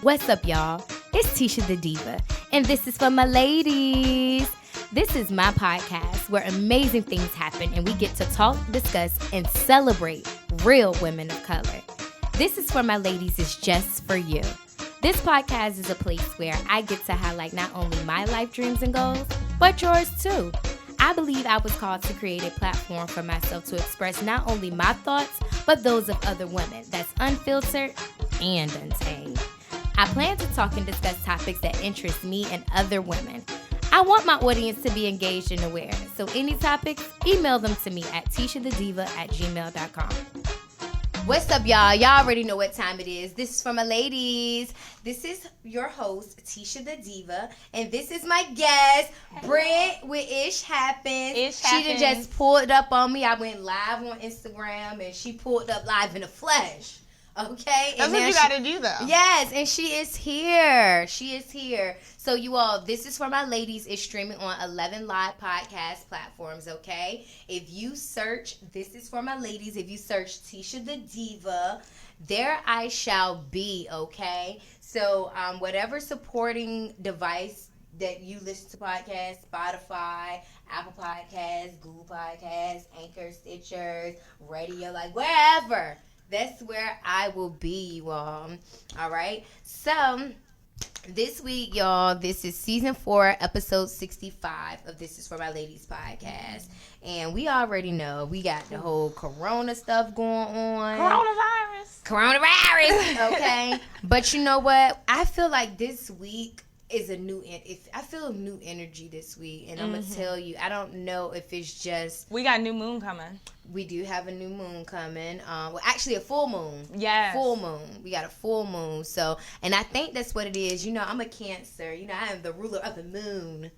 What's up, y'all? It's Tisha the Diva, and this is for my ladies. This is my podcast where amazing things happen and we get to talk, discuss, and celebrate real women of color. This is for my ladies is just for you. This podcast is a place where I get to highlight not only my life dreams and goals, but yours too. I believe I was called to create a platform for myself to express not only my thoughts, but those of other women that's unfiltered and untamed. I plan to talk and discuss topics that interest me and other women. I want my audience to be engaged and aware. So any topics, email them to me at tishadiva@gmail.com. What's up, y'all? Y'all already know what time it is. This is for my ladies. This is your host, Tisha the Diva. And this is my guest, Bryt with Ish Happens. She done just pulled up on me. I went live on Instagram and she pulled up live in the flesh. Okay? That's what you got to do, though. Yes, and she is here. She is here. So, you all, this is for my ladies. It's streaming on 11 live podcast platforms, okay? If you search, this is for my ladies. If you search Tisha the Diva, there I shall be, okay? So, whatever supporting device that you listen to podcasts, Spotify, Apple Podcasts, Google Podcasts, Anchor, Stitchers, radio, like wherever. That's where I will be, you all. All right? So, this week, y'all, this is season 4, episode 65 of This Is For My Ladies podcast. And we already know we got the whole corona stuff going on. Coronavirus, okay? But you know what? I feel like this week is I feel new energy this week. And I'm going to tell you, I don't know if it's just... We got new moon coming. We do have a new moon coming. Well, actually a full moon. Yes. Full moon. We got a full moon. So, and I think that's what it is. You know, I'm a Cancer. You know, I am the ruler of the moon.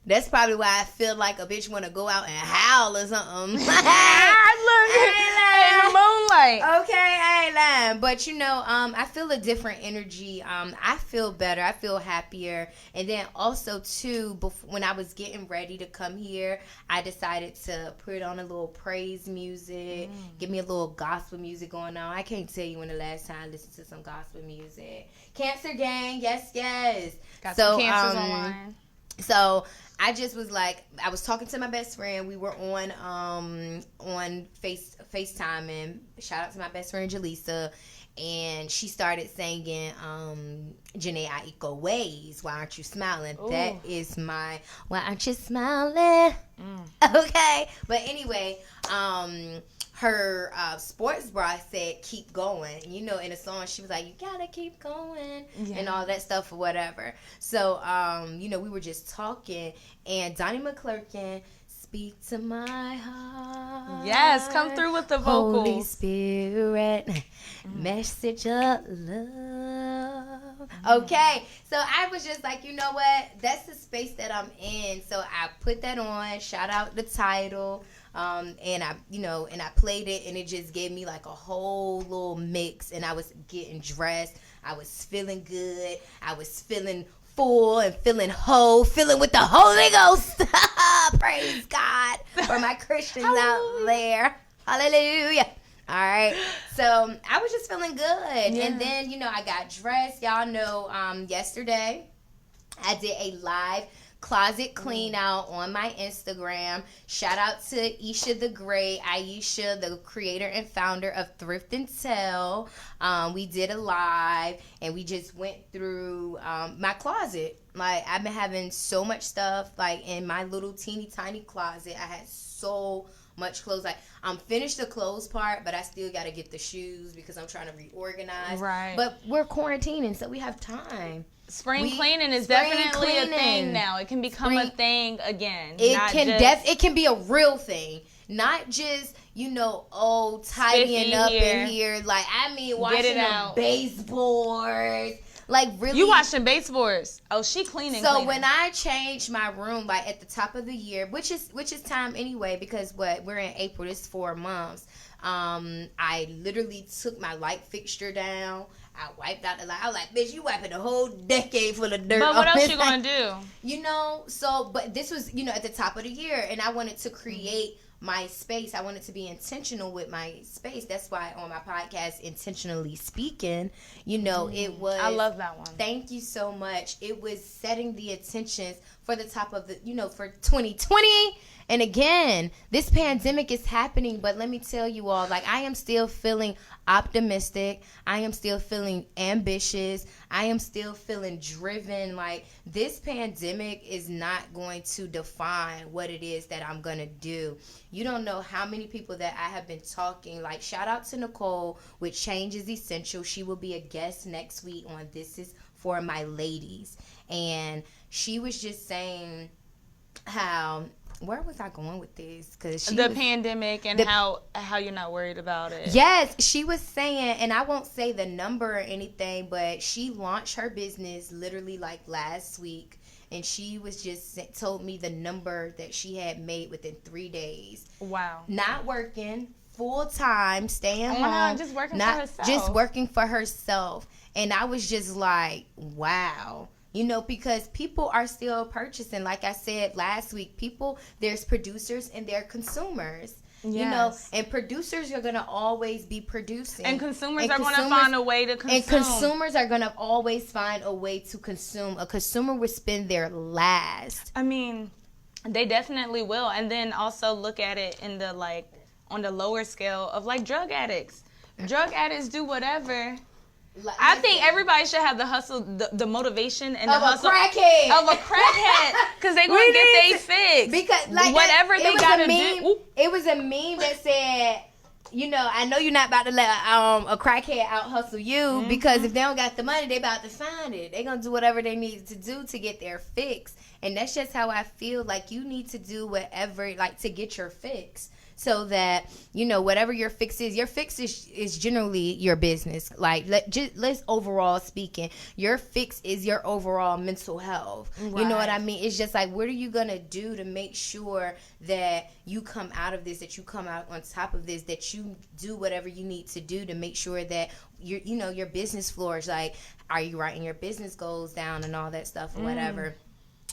That's probably why I feel like a bitch want to go out and howl or something. I look in the moonlight. Okay, I ain't lying. But, you know, I feel a different energy. I feel better. I feel happier. And then also, too, when I was getting ready to come here, I decided to put on a little praise music, give me a little gospel music going on. I can't tell you when the last time I listened to some gospel music. Cancer gang, yes. Got some cancers online. So I just was like, I was talking to my best friend. We were on FaceTime, and shout out to my best friend Jaleesa, and she started singing Janae Aiko Ways. Why aren't you smiling? Ooh. That is my Why aren't you smiling? Okay, but anyway, her sports bra said keep going. You know, in the song she was like, you gotta keep going, and all that stuff or whatever. So you know, we were just talking, and Donnie McClurkin, speak to my heart. Yes, come through with the vocals. Holy Spirit, message of love. Okay, so I was just like, you know what? That's the space that I'm in. So I put that on. Shout out the title. And I played it, and it just gave me like a whole little mix. And I was getting dressed. I was feeling good. I was feeling full and feeling whole, feeling with the Holy Ghost. Praise God for my Christians out there. Hallelujah. All right. So I was just feeling good. Yeah. And then, you know, I got dressed. Y'all know yesterday I did a live closet clean out on my Instagram. Shout out to Isha the Great, Aisha, the creator and founder of Thrift and Tell. We did a live, and we just went through my closet. Like, I've been having so much stuff, like, in my little teeny tiny closet. I had so much clothes. Like, I'm finished the clothes part, but I still got to get the shoes because I'm trying to reorganize. Right. But we're quarantining, so we have time. Spring cleaning is definitely a thing now. It can become a thing again. It can be a real thing. Not just, you know, tidying up in here. Like, I mean, washing the baseboards. Like, really. You washing baseboards. Oh, she cleaning. So when I changed my room, like, at the top of the year, which is time anyway, because we're in April, this is 4 months. I literally took my light fixture down. I wiped out the light. I was like, bitch, you wiping a whole decade full of dirt. But what else you gonna do? You know, so, but this was, you know, at the top of the year, and I wanted to create my space. I wanted to be intentional with my space. That's why on my podcast, Intentionally Speaking, it was. I love that one. Thank you so much. It was setting the intentions for the top of the, for 2020. And again, this pandemic is happening, but let me tell you all, I am still feeling optimistic. I am still feeling ambitious. I am still feeling driven. This pandemic is not going to define what it is that I'm going to do. You don't know how many people that I have been talking, shout out to Nicole with Change is Essential. She will be a guest next week on This Is For My Ladies. And she was just saying how... Where was I going with this? Pandemic and how you're not worried about it. Yes, she was saying, and I won't say the number or anything, but she launched her business literally last week, and she was just told me the number that she had made within 3 days. Wow. Not working, full time, staying home. Just working for herself. Just working for herself. And I was just like, wow. Because people are still purchasing. Like I said last week, there's producers and there are consumers. Yes. And producers are going to always be producing. And consumers are going to find a way to consume. And consumers are going to always find a way to consume. A consumer will spend their last. I mean, they definitely will. And then also look at it in the, on the lower scale of, drug addicts. Drug addicts do whatever. I think everybody should have the hustle, the motivation, and the hustle of a crackhead, because they're going to get their fix. Because whatever they got to do. It was a meme that said, I know you're not about to let a crackhead out hustle you, because if they don't got the money, they about to find it. They're going to do whatever they need to do to get their fix. And that's just how I feel. You need to do whatever, to get your fix. So that, whatever your fix is generally your business. Let's overall speaking, your fix is your overall mental health. Right. You know what I mean? It's just what are you going to do to make sure that you come out of this, that you come out on top of this, that you do whatever you need to do to make sure that your business flourish. Are you writing your business goals down and all that stuff or whatever?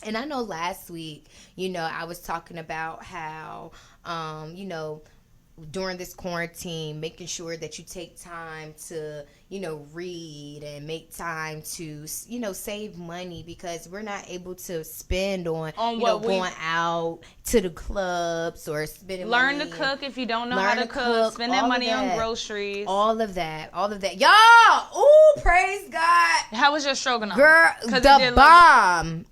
And I know last week, I was talking about how, during this quarantine, making sure that you take time to, read and make time to, save money, because we're not able to spend on going out to the clubs or spending Learn money. to cook if you don't know how to cook. Spend that money on groceries. All of that. Y'all, ooh, praise God. How was your stroganoff? Girl, the bomb.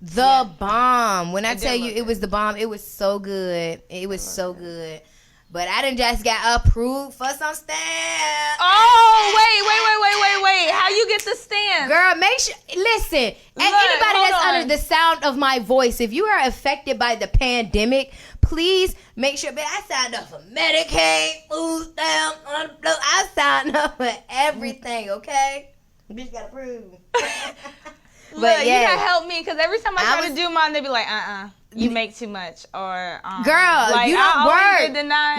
Bomb. When I tell you it was the bomb, it was so good. It was so good. But I done just got approved for some stamps. Oh, wait. How you get the stamps? Girl, make sure, listen, anybody that's under the sound of my voice, if you are affected by the pandemic, please make sure, I signed up for Medicaid, food stamps, I signed up for everything, okay? Bitch got approved. Look, you gotta help me, because every time I try to do mine, they be like, you make too much, or girl, you don't work.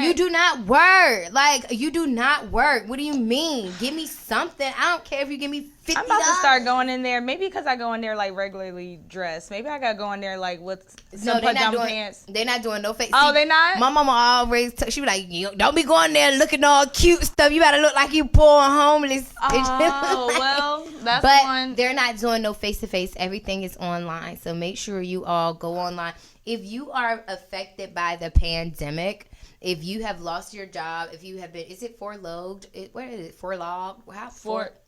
You do not work. You do not work. What do you mean? Give me something. I don't care if you give me $50. I'm about to start going in there. Maybe because I go in there regularly dressed. Maybe I gotta go in there with some pajama pants. They're not doing no face. Oh, they not? My mama always she be like, don't be going there looking all cute stuff. You gotta look like you poor and homeless. Oh, well, that's but they're not doing no face to face. Everything is online. So make sure you all go online. If you are affected by the pandemic, if you have lost your job, if you have been, is it furloughed? What is it? Furloughed?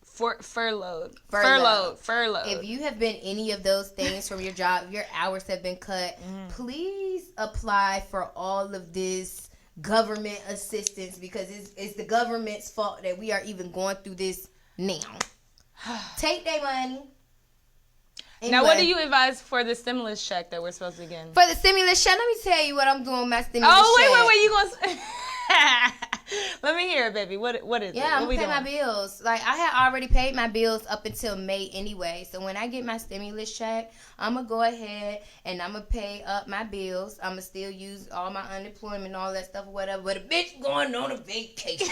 Furloughed. If you have been any of those things from your job, if your hours have been cut, please apply for all of this government assistance, because it's the government's fault that we are even going through this now. Take their money. Anyway, now, what do you advise for the stimulus check that we're supposed to get? For the stimulus check, let me tell you what I'm doing with my stimulus check. Oh, wait, you going to... Let me hear it, baby. What is it? Yeah, I'm going to pay my bills. I had already paid my bills up until May anyway. So when I get my stimulus check, I'm going to go ahead and I'm going to pay up my bills. I'm going to still use all my unemployment and all that stuff or whatever. But a bitch going on a vacation.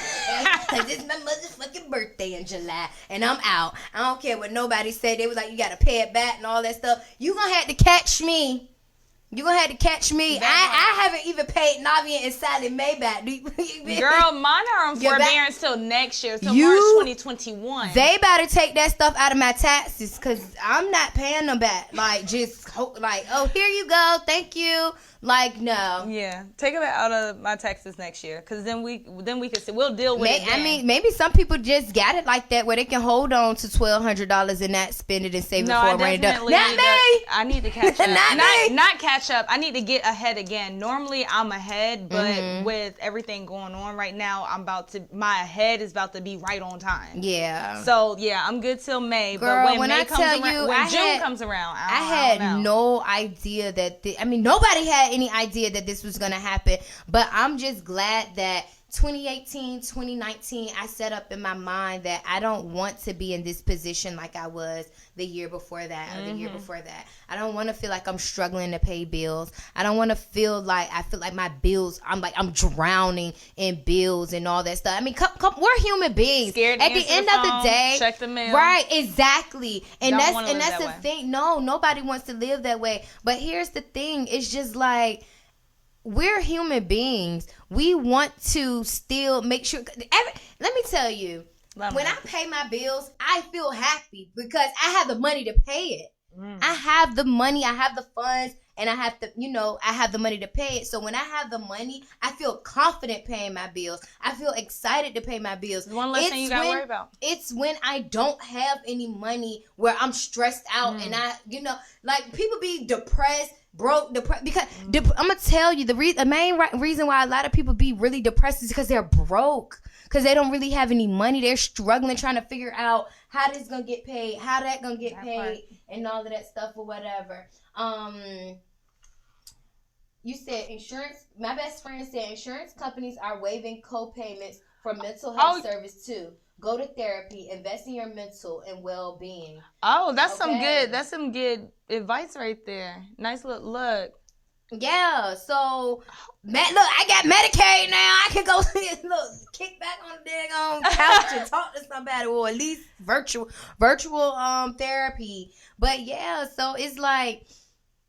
Because it's my motherfucking birthday in July. And I'm out. I don't care what nobody said. They was like, you got to pay it back and all that stuff. You going to have to catch me You gonna have to catch me. I haven't even paid Navia and Sally Mae back. Girl, mine are on forbearance till next year, till March 2021. They better take that stuff out of my taxes, because I'm not paying them back. Like, just like, oh, here you go, thank you. Like, no. Yeah, take it out of my taxes next year, because then we can see. We'll deal with it. I mean, maybe some people just got it like that, where they can hold on to $1,200 and not spend it and save it for a rainy day. Not me. I need to catch up. Not catch up. I need to get ahead again. Normally I'm ahead, but with everything going on right now, my head is about to be right on time. Yeah. So yeah, I'm good till May. Girl, but when June comes around, I had no idea that. Nobody had any idea that this was gonna happen. But I'm just glad that 2018, 2019, I set up in my mind that I don't want to be in this position like I was the year before that or the year before that. I don't want to feel like I'm struggling to pay bills. I don't want to feel like my bills, I'm drowning in bills and all that stuff. I mean, we're human beings. Scared at the end of the day. Check the mail. Right, exactly. And that's the thing. No, nobody wants to live that way. But here's the thing. It's just like, we're human beings. We want to still make sure. Let me tell you, when I pay my bills, I feel happy because I have the money to pay it. I have the money, I have the funds, and I have the money to pay it. So when I have the money, I feel confident paying my bills. I feel excited to pay my bills. One less thing you got to worry about. It's when I don't have any money where I'm stressed out and like people be depressed, broke, because I'm gonna tell you the main reason why a lot of people be really depressed is because they're broke, because they don't really have any money. They're struggling, trying to figure out how this gonna get paid, how that gonna get paid, and all of that stuff or whatever. You said insurance. My best friend said insurance companies are waiving co-payments for mental health service too. Go to therapy. Invest in your mental and well-being. Oh, that's some good advice right there. Nice look. Yeah. So, I got Medicaid now. I can go kick back on the daggone couch and talk to somebody, or at least virtual therapy. But yeah, so it's like,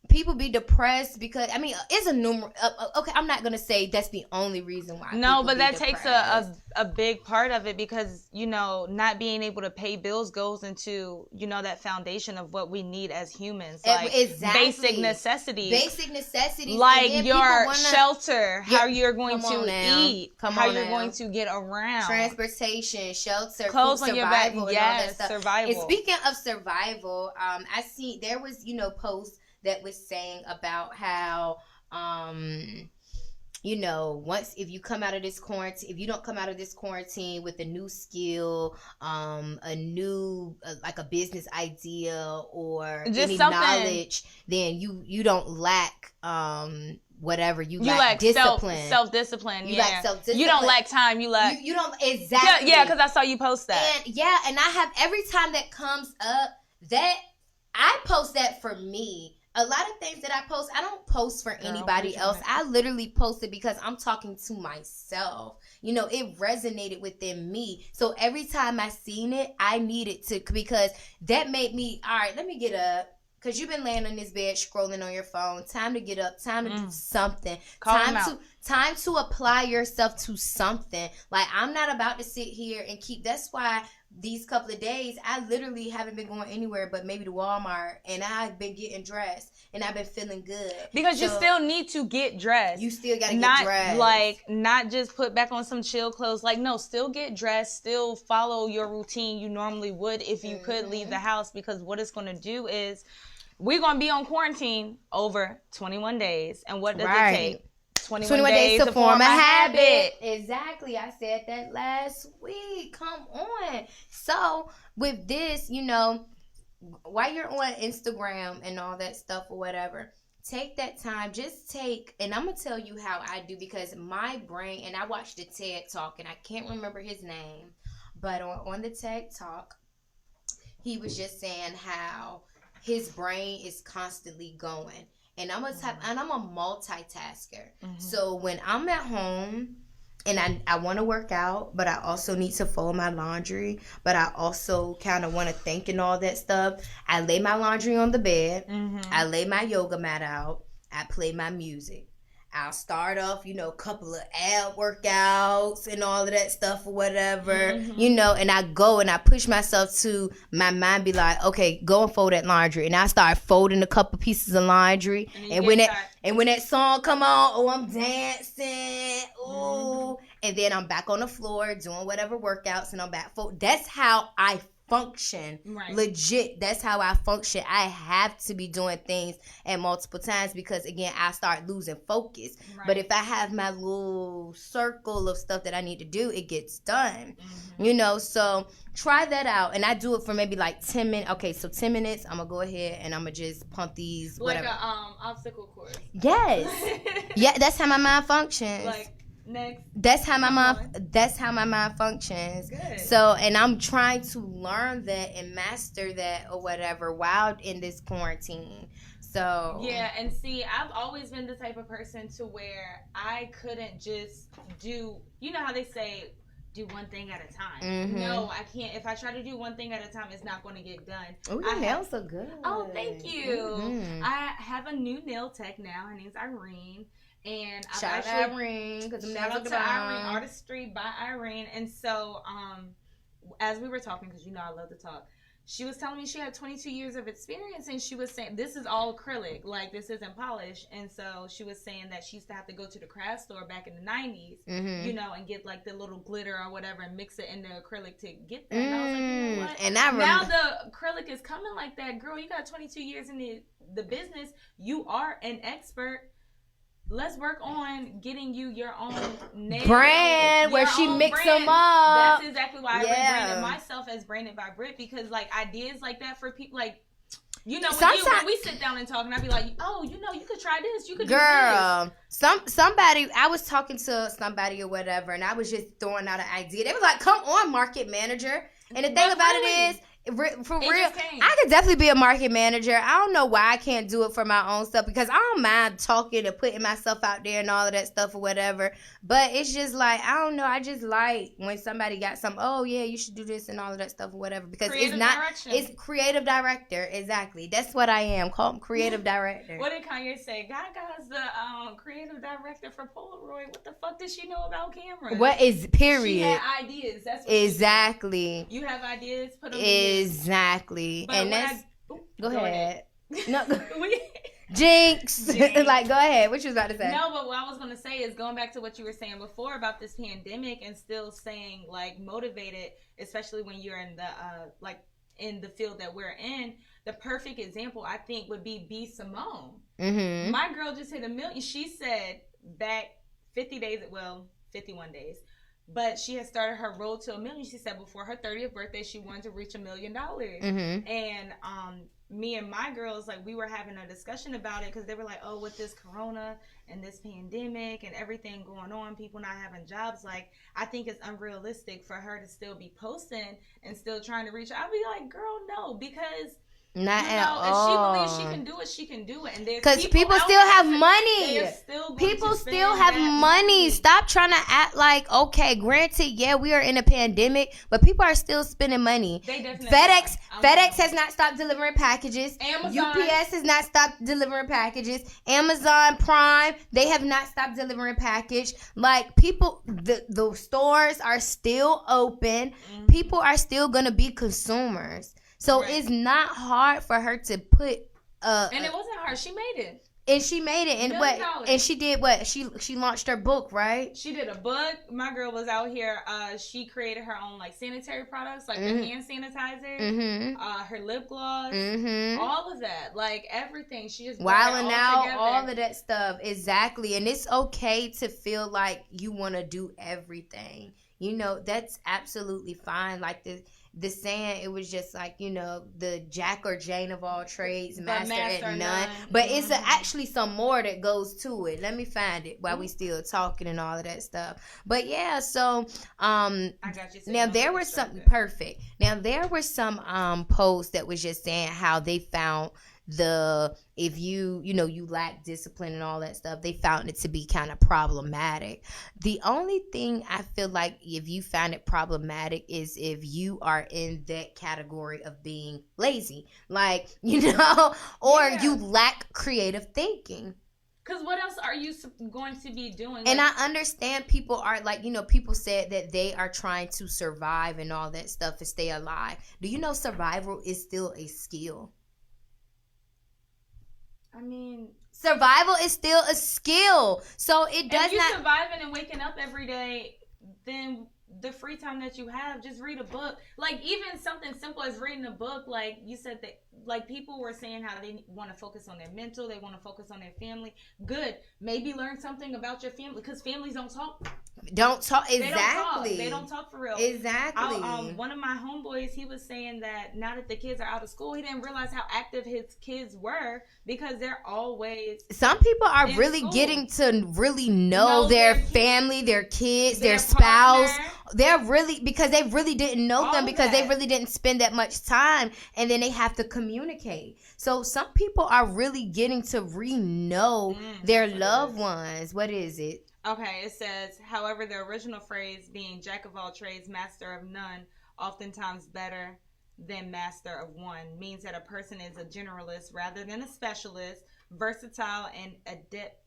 people be depressed because, it's a numerous. Okay, I'm not gonna say that's the only reason why. No, but that takes a big part of it, because not being able to pay bills goes into that foundation of what we need as humans, like basic necessities, like your shelter, how you're going to eat, how you're going to get around, transportation, shelter, clothes on your back, yes, survival. And speaking of survival, I see there was posts that was saying about how, once if you come out of this quarantine, if you don't come out of this quarantine with a new skill, a new like a business idea or just any knowledge, then you don't lack whatever you lack discipline, self-discipline. You lack self-discipline. You don't lack time. You lack. You don't exactly. Yeah, because I saw you post that. And I have every time that comes up that I post that for me. A lot of things that I post, I don't post for anybody else. I literally post it because I'm talking to myself. It resonated within me. So every time I seen it, I needed to, because that made me, all right, let me get up. Because you've been laying on this bed scrolling on your phone. Time to get up. Time to do something. Time to apply yourself to something. Like, I'm not about to sit here and that's why these couple of days, I literally haven't been going anywhere but maybe to Walmart. And I've been getting dressed. And I've been feeling good. Because you still need to get dressed. You still got to get dressed. Not just put back on some chill clothes. No, still get dressed. Still follow your routine you normally would if you could leave the house. Because what it's going to do is, we're going to be on quarantine over 21 days. And what does it take? 21 days to form a habit. Exactly. I said that last week. Come on. So, with this, while you're on Instagram and all that stuff or whatever, take that time. And I'm going to tell you how I do, because my brain, and I watched the TED Talk, and I can't remember his name, but on the TED Talk, he was just saying how his brain is constantly going. And I'm a multitasker. So when I'm at home and I want to work out, but I also need to fold my laundry, but I also kind of want to think and all that stuff, I lay my laundry on the bed. I lay my yoga mat out. I play my music. I'll start off, a couple of ab workouts and all of that stuff or whatever, and I go and I push myself to my mind be like, okay, go and fold that laundry. And I start folding a couple pieces of laundry. And when that song come on, I'm dancing. Ooh. And then I'm back on the floor doing whatever workouts and I'm back. That's how I function. Right. Legit, that's how I function. I have to be doing things at multiple times because again I start losing focus. Right. But if I have my little circle of stuff that I need to do, it gets done. So try that out. And I do it for maybe like 10 minutes. Okay, so 10 minutes I'm gonna go ahead and I'm gonna just pump these whatever. Like a obstacle course. Yes. Yeah, that's how my mind functions. Like next. That's how my mind functions. Good. So, and I'm trying to learn that and master that or whatever while in this quarantine. So yeah, and see, I've always been the type of person to where I couldn't just do. You know how they say, do one thing at a time. No, I can't. If I try to do one thing at a time, it's not going to get done. Oh, your nails so good. Oh, thank you. I have a new nail tech now. Her name's Irene. And shout out to Irene, Artistry by Irene. And so, as we were talking, because I love to talk, she was telling me she had 22 years of experience, and she was saying this is all acrylic, like this isn't polished. And so she was saying that she used to have to go to the craft store back in the 90s, and get like the little glitter or whatever and mix it in the acrylic to get that. And I was like, you know what? And now the acrylic is coming like that, girl. You got 22 years in the business. You are an expert. Let's work on getting you your own nail brand where she mix them up. That's exactly why I rebranded myself as Branded by Bryt, because like ideas like that for people like when we sit down and talk and I'd be like, oh, you could try this, you could do this. Somebody I was talking to somebody or whatever and I was just throwing out an idea. They were like, come on, market manager. And the thing about it is, for real, I could definitely be a market manager. I don't know why I can't do it for my own stuff because I don't mind talking and putting myself out there and all of that stuff or whatever. But it's just like, I don't know. I just like when somebody got some, oh yeah, you should do this and all of that stuff or whatever. Because it's creative director. Exactly. That's what I am. Called creative director. What did Kanye say? Gaga's the creative director for Polaroid. What the fuck does she know about cameras? What is period? She had ideas. That's what exactly. You have ideas, put them in. Exactly. But and that's go ahead. No. Jinx. Like, go ahead. What you was about to say? No, but what I was going to say is going back to what you were saying before about this pandemic and still staying like motivated, especially when you're in the in the field that we're in. The perfect example I think would be B. Simone. My girl just hit 1 million. She said back 51 days. But she had started her road to 1 million. She said before her 30th birthday, she wanted to reach $1 million. And me and my girls, like, we were having a discussion about it because they were like, oh, with this corona and this pandemic and everything going on, people not having jobs, like, I think it's unrealistic for her to still be posting and still trying to reach. I'll be like, girl, no, because... Not at all. If she believes she can do it, she can do it. And because people still have money. People still have money. Stop trying to act like, okay, granted, yeah, we are in a pandemic, but people are still spending money. They definitely FedEx has not stopped delivering packages. Amazon. UPS has not stopped delivering packages. Amazon Prime, they have not stopped delivering package. Like, people, the stores are still open. People are still going to be consumers. So it's not hard for her to put and it wasn't hard. She made it. And she made it. And what? And she did what? She launched her book, right? She did a book. My girl was out here. She created her own like sanitary products, like the hand sanitizer, her lip gloss, all of that, like everything. She just wilding out, all of that stuff. Exactly. And it's okay to feel like you want to do everything. That's absolutely fine. Like the saying, it was just like, the Jack or Jane of all trades, master at none. But it's actually some more that goes to it. Let me find it while we still talking and all of that stuff. But yeah, so I got you. now there were some perfect. Now there were some posts that was just saying how they found if you lack discipline and all that stuff, they found it to be kind of problematic. The only thing I feel like if you find it problematic is if you are in that category of being lazy, like, or you lack creative thinking. Because what else are you going to be doing? And I understand people are like, people said that they are trying to survive and all that stuff to stay alive. Do you know survival is still a skill? I mean, survival is still a skill. So it does if you not. surviving and waking up every day, then the free time that you have, just read a book. Like, even something simple as reading a book, like you said, that like people were saying how they want to focus on their mental, they want to focus on their family. Good. Maybe learn something about your family, because families don't talk. Exactly. They don't talk for real. Exactly. One of my homeboys, he was saying that now that the kids are out of school, he didn't realize how active his kids were, because they're always. Some people are really school. Getting to really know their family, their kids, their spouse. Partner. They're really, because they really didn't know them, because they really didn't spend that much time, and then they have to communicate. So some people are really getting to know their loved ones. What is it? Okay, it says, however, the original phrase being jack of all trades, master of none, oftentimes better than master of one, means that a person is a generalist rather than a specialist, versatile and adept,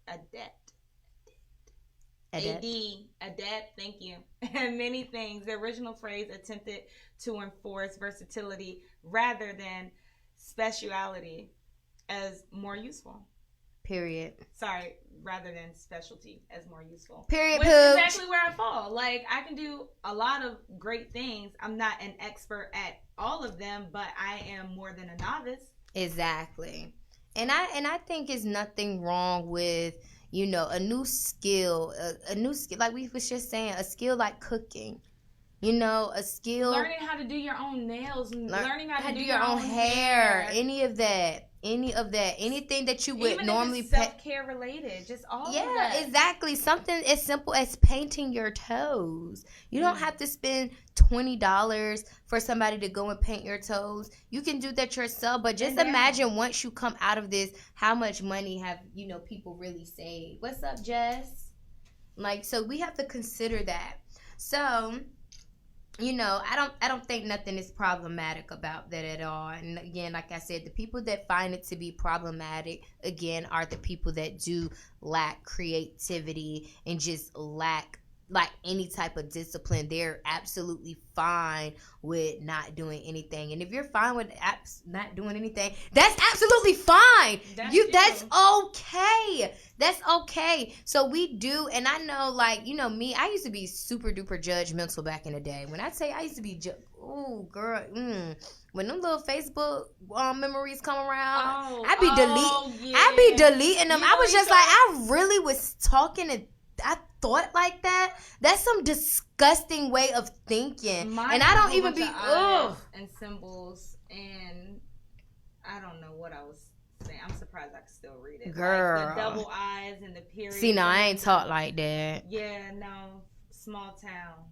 thank you, and many things. The original phrase attempted to enforce versatility rather than speciality as more useful. Period. Sorry, rather than specialty as more useful. Period. Which is exactly where I fall. Like, I can do a lot of great things. I'm not an expert at all of them, but I am more than a novice. Exactly. And I think it's nothing wrong with, a new skill, like we was just saying, a skill like cooking. A skill. Learning how to do your own nails, learning how to do your own hair, any of that, anything that you would even normally if it's self-care related, just all of that. Yeah, exactly. Something as simple as painting your toes. You don't have to spend $20 for somebody to go and paint your toes. You can do that yourself, but just imagine once you come out of this, how much money have, people really saved. What's up, Jess? So we have to consider that. So, I don't think nothing is problematic about that at all. And again, like I said, the people that find it to be problematic, again, are the people that do lack creativity and just lack any type of discipline. They're absolutely fine with not doing anything. And if you're fine with not doing anything, that's absolutely fine. That's okay. That's okay. So we do, and I know, me, I used to be super duper judgmental back in the day. When I say I used to be, when them little Facebook memories come around, I be deleting them. I was just like, I really was talking and I thought like that. That's some disgusting way of thinking. Mine, and I don't even be and symbols, and I don't know what I was saying. I'm surprised I can still read it. Girl, like the double eyes and the period. See, no, I ain't taught like that. Yeah, no, small town.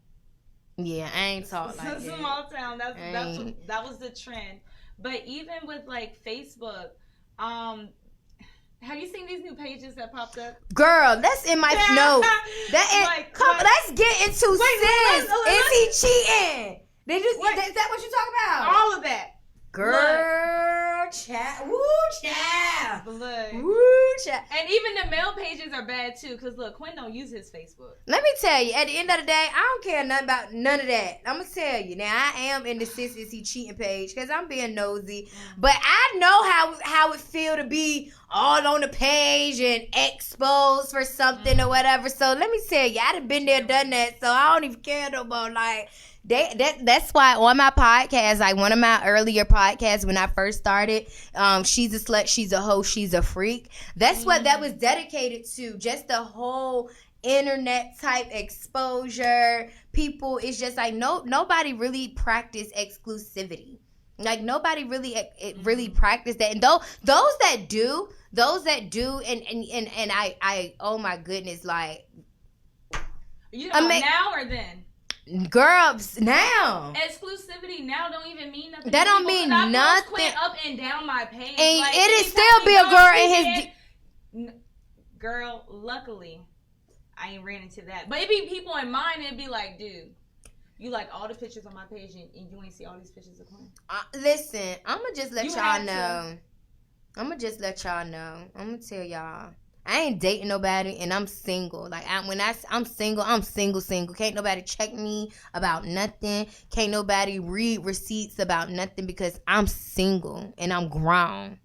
Yeah, I ain't taught like that. Small town. That was the trend. But even with Facebook, have you seen these new pages that popped up? Girl, that's in my notes. Let's get into Sis. Is he cheating? Is that what you talking about? All of that. Girl, chat. Woo, chat. Look. Woo, chat. And even the male pages are bad too, because look, Quinn don't use his Facebook. Let me tell you, at the end of the day, I don't care nothing about none of that. I'm going to tell you. Now, I am in the Sis Is He Cheating page because I'm being nosy. But I know how it feel to be all on the page and exposed for something or whatever. So let me tell you, I done been there, done that, so I don't even care no more. That's why on my podcast, one of my earlier podcasts when I first started, She's a Slut, She's a Hoe, She's a Freak. That's what that was dedicated to. Just the whole internet type exposure. People, it's just nobody really practice exclusivity. Nobody really practice that. And those that do, and I oh my goodness, you know, now or then? Girls, now. Exclusivity now don't even mean nothing. That don't mean nothing. I up and down my page. And it'll still be a girl in his... Girl, luckily, I ain't ran into that. But it'd be people in mine, it'd be like, dude, you like all the pictures on my page and you ain't see all these pictures of Quinn? Listen, I'm going to just let y'all know. I'm going to tell y'all. I ain't dating nobody, and I'm single. Like, I'm single, I'm single. Can't nobody check me about nothing. Can't nobody read receipts about nothing because I'm single and I'm grown.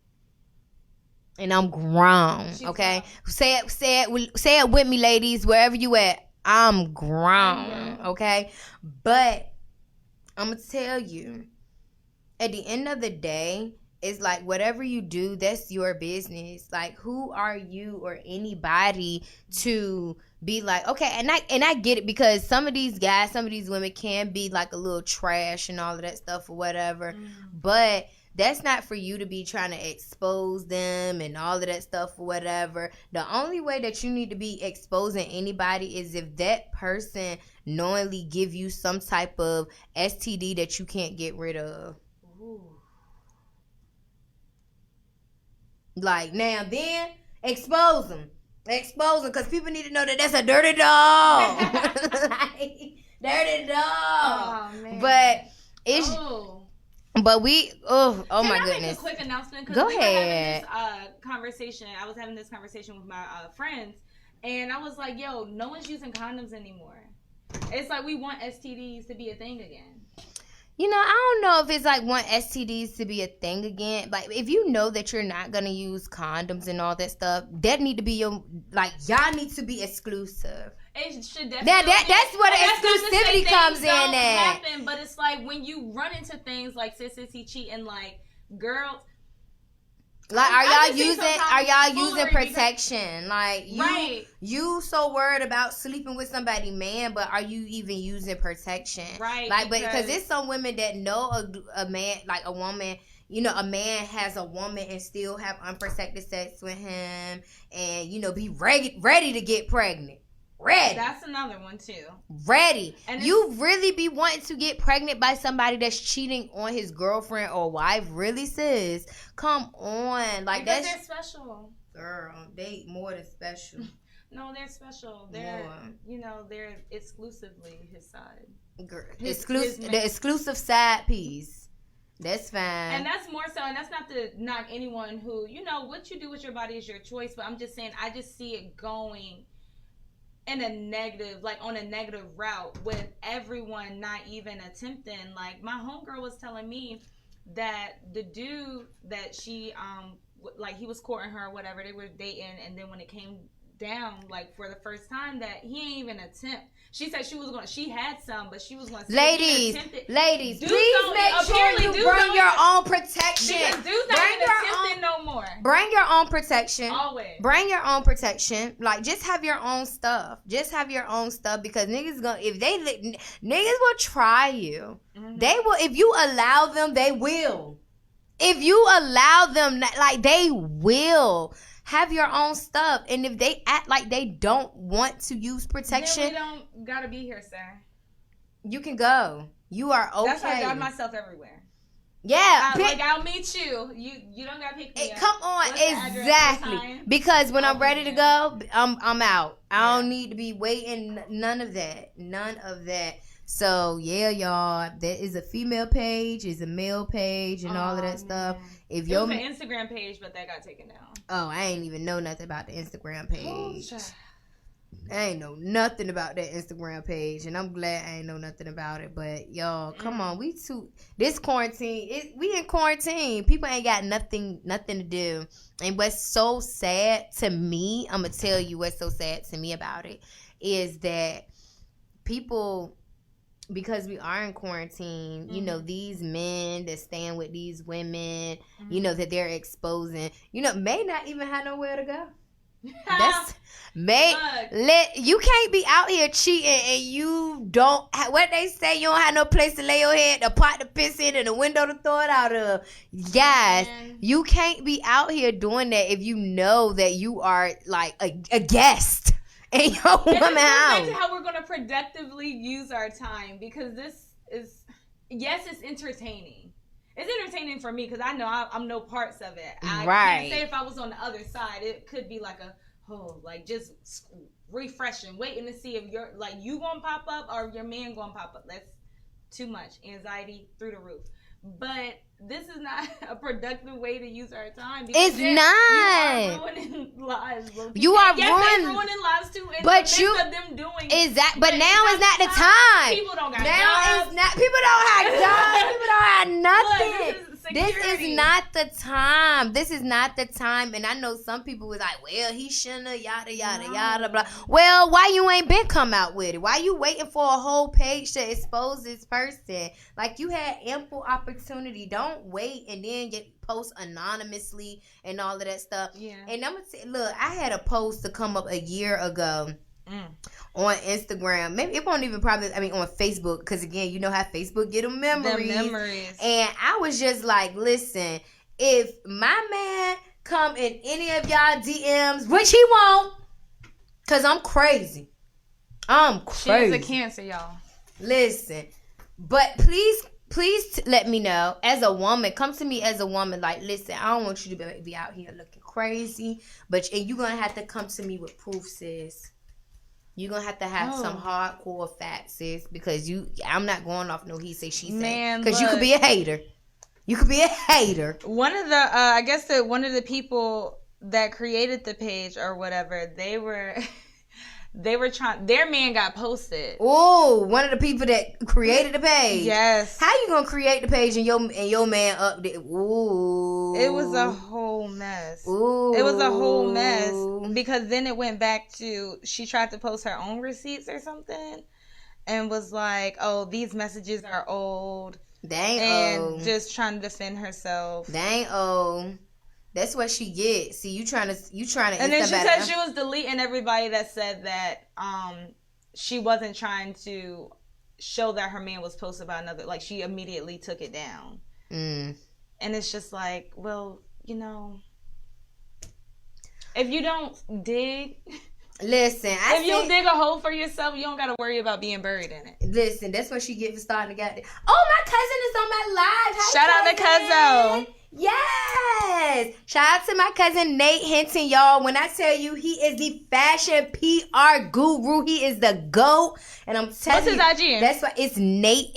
And I'm grown, okay? Say it with me, ladies, wherever you at. I'm grown, okay? But I'm going to tell you, at the end of the day, it's like whatever you do, that's your business. Like, who are you or anybody to be like, okay, and I get it, because some of these guys, some of these women can be like a little trash and all of that stuff or whatever. But that's not for you to be trying to expose them and all of that stuff or whatever. The only way that you need to be exposing anybody is if that person knowingly give you some type of STD that you can't get rid of. Ooh. Like, now then, expose them, because people need to know that that's a dirty dog. Like, dirty dog. Oh, man. But it's... But we, my goodness. Can I make a quick announcement? Go ahead. I was having this conversation with my friends, and I was like, yo, no one's using condoms anymore. It's like we want STDs to be a thing again. You know, I don't know if it's like want STDs to be a thing again. Like, if you know that you're not going to use condoms and all that stuff, that need to be your, like, y'all need to be exclusive. It should definitely. That's where the exclusivity comes in at. Happen, but it's like when you run into things like Sissy cheating, like girls. Like, are y'all using protection? Like, you so worried about sleeping with somebody, man, but are you even using protection? Right. Like, because there's some women that know a man, like a woman. You know, a man has a woman and still have unprotected sex with him, and be ready to get pregnant. Ready. That's another one too. Ready. And you really be wanting to get pregnant by somebody that's cheating on his girlfriend or wife? Really, sis? Come on. Like, because they're special. Girl, they more than special. No, they're special. They're they're exclusively his side. Girl, the exclusive side piece. That's fine. And that's more so, and that's not to knock anyone who, what you do with your body is your choice, but I'm just saying, I just see it going in a negative, like on a negative route with everyone not even attempting. Like, my homegirl was telling me that the dude that she, like, he was courting her or whatever, they were dating, and then when it came down, like, for the first time, that he ain't even attempt. She said she had some, but she was going to ladies, please make sure you bring your own protection. Because dudes not even attempting no more. Bring your own protection. Always. Bring your own protection. Like, just have your own stuff. Just have your own stuff, because niggas will try you. Mm-hmm. They will, if you allow them, they will. If you allow them, like, they will. Have your own stuff. And if they act like they don't want to use protection, then we don't gotta be here, sir. You can go. You are okay. That's why I got myself everywhere. Yeah. I'll meet you. You don't gotta pick me up. Come on. Exactly. Because when I'm ready to go, I'm out. I don't need to be waiting. None of that. So, yeah, y'all, there is a female page, is a male page, and all of that stuff. If it was an Instagram page, but that got taken down. Oh, I ain't even know nothing about the Instagram page. I ain't know nothing about that Instagram page, and I'm glad I ain't know nothing about it. But, y'all, come on. This quarantine, we in quarantine. People ain't got nothing to do. And what's so sad to me, I'm going to tell you what's so sad to me about it, is that people... Because we are in quarantine, these men that stand with these women, that they're exposing, may not even have nowhere to go. You can't be out here cheating and you don't, what they say, you don't have no place to lay your head, a pot to piss in, and a window to throw it out of. Guys, you can't be out here doing that if you know that you are like a guest. And yo, woman out. How we're gonna productively use our time, because this is, it's entertaining. It's entertaining for me because I know I'm no parts of it. I can't say if I was on the other side, it could be like just refreshing, waiting to see if you gonna pop up or your man gonna pop up. That's too much anxiety through the roof. but this is not a productive way to use our time. It's not. You are ruining lives. You are ruining lives too. In but the midst of them doing exactly. But now is not the time. People don't got now jobs. Is not. People don't have jobs. People don't have nothing. Look, this is not the time. This is not the time. And I know some people was like, well, he shouldn't have, yada, yada, yada, blah. Well, why you ain't been come out with it? Why you waiting for a whole page to expose this person? Like, you had ample opportunity. Don't wait and then post anonymously and all of that stuff. Yeah. And I'm going to say, look, I had a post to come up a year ago. On Instagram, maybe it won't even on Facebook, because again, you know how Facebook get them memories. And I was just like, listen, if my man come in any of y'all DMs, which he won't, because I'm crazy. She is a Cancer, y'all. Listen, but please let me know as a woman. Come to me as a woman. Like, listen, I don't want you to be out here looking crazy, and you're gonna have to come to me with proof, sis. You're going to have some hardcore facts, sis, because I'm not going off no he say, she say. Because you could be a hater. You could be a hater. One of the, I guess that one of the people that created the page or whatever, they were trying, their man got posted. Oh, one of the people that created the page. Yes. How you going to create the page and your man up there? Ooh. It was a whole mess. Ooh. It was a whole mess. Because then it went back to, she tried to post her own receipts or something. And was like, oh, these messages are old. They ain't old. And just trying to defend herself. They ain't old. That's what she gets. See, you trying to. And then she said she was deleting everybody that said that she wasn't trying to show that her man was posted about another. Like, she immediately took it down. And it's just like, well, if you don't dig. Listen, if you dig a hole for yourself, you don't got to worry about being buried in it. Listen, that's what she get for starting to get. Oh, my cousin is on my live. Hi, shout out to Cuzzo. Yes. Shout out to my cousin Nate Hinton, y'all. When I tell you he is the fashion PR guru, he is the GOAT. And I'm telling you. What's his IG? That's why it's Nate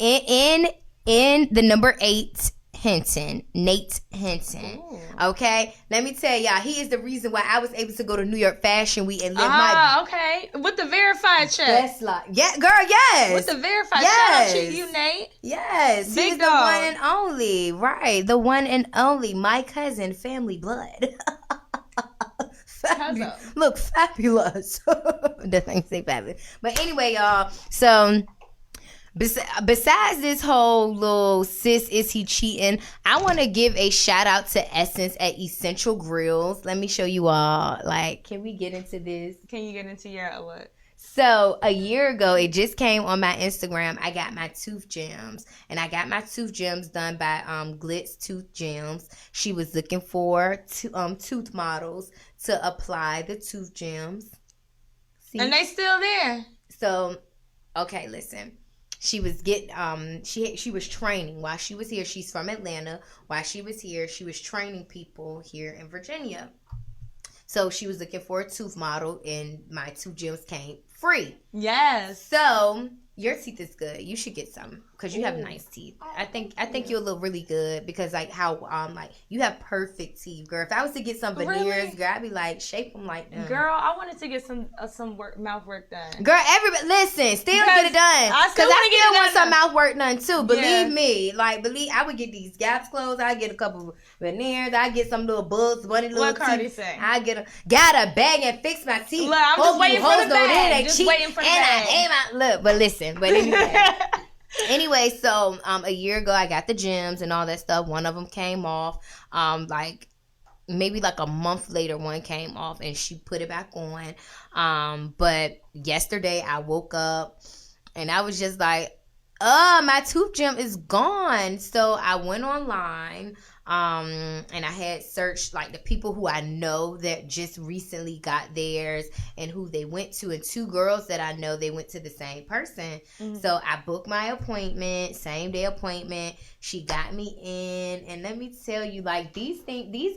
in the number 8 Hinton. Nate Hinton. Ooh. Okay? Let me tell y'all, he is the reason why I was able to go to New York Fashion Week and live okay. With the verified check. That's like, yeah, girl, yes. With the verified shout out to you, Nate. Yes. Big He's dog. The one and only. Right. The one and only. My cousin, family blood. Look, fabulous. The thing say fabulous. But anyway, y'all, so besides this whole little sis is he cheating, I want to give a shout out to Essence at Essential Grillz. Let me show you all. Like, can we get into this? Can you get into your what? So a year ago, it just came on my Instagram. I got my tooth gems, and I got my tooth gems done by Glitz Tooth Gems. She was looking for tooth models to apply the tooth gems. See? And they still there. So, okay, listen. She was she was training while she was here. She's from Atlanta. While she was here, she was training people here in Virginia. So she was looking for a tooth model, and my tooth gems came free. Yes. So your teeth is good. You should get some because you have nice teeth. I think you'll look really good because like how like you have perfect teeth, girl. If I was to get some veneers, really? Girl, I'd be like shape them like them. Girl, I wanted to get some mouth work done. Girl, everybody listen, still get it done. I still want some mouth work done too. Believe me, I would get these gaps closed. I get a couple veneers. I get some little bugs, bunny little what teeth. Cardi say? I got a bag and fix my teeth. Look, I'm just waiting for the bag. Just waiting for the bag. Look, but listen, but anyway, so a year ago I got the gems and all that stuff. One of them came off. Maybe like a month later, one came off and she put it back on. But yesterday I woke up and I was just like, my tooth gem is gone. So I went online. And I had searched like the people who I know that just recently got theirs and who they went to, and 2 girls that I know they went to the same person. Mm-hmm. So I booked my appointment, same day appointment. She got me in, and let me tell you, like these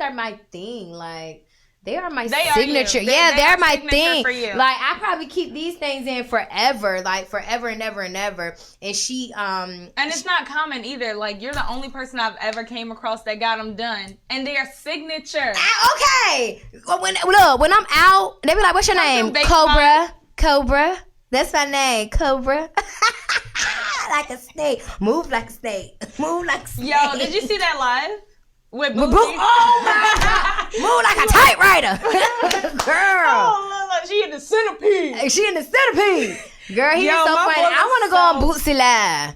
are my thing. Like They are my They signature. Are you. They They're are my signature thing. For you. Like, I probably keep these things in forever. Like, forever and ever and ever. And she, And it's not common either. Like, you're the only person I've ever came across that got them done. And they are signature. Okay. When I'm out, they be like, what's your name? Cobra. That's my name. Cobra. Like a snake. Move like a snake. Move like a snake. Yo, did you see that live? With Boosie? Oh my God. Move like a typewriter. Girl. Oh, look, she in the centipede. She in the centipede. Girl, he is so funny. I want to go on Boosie Live.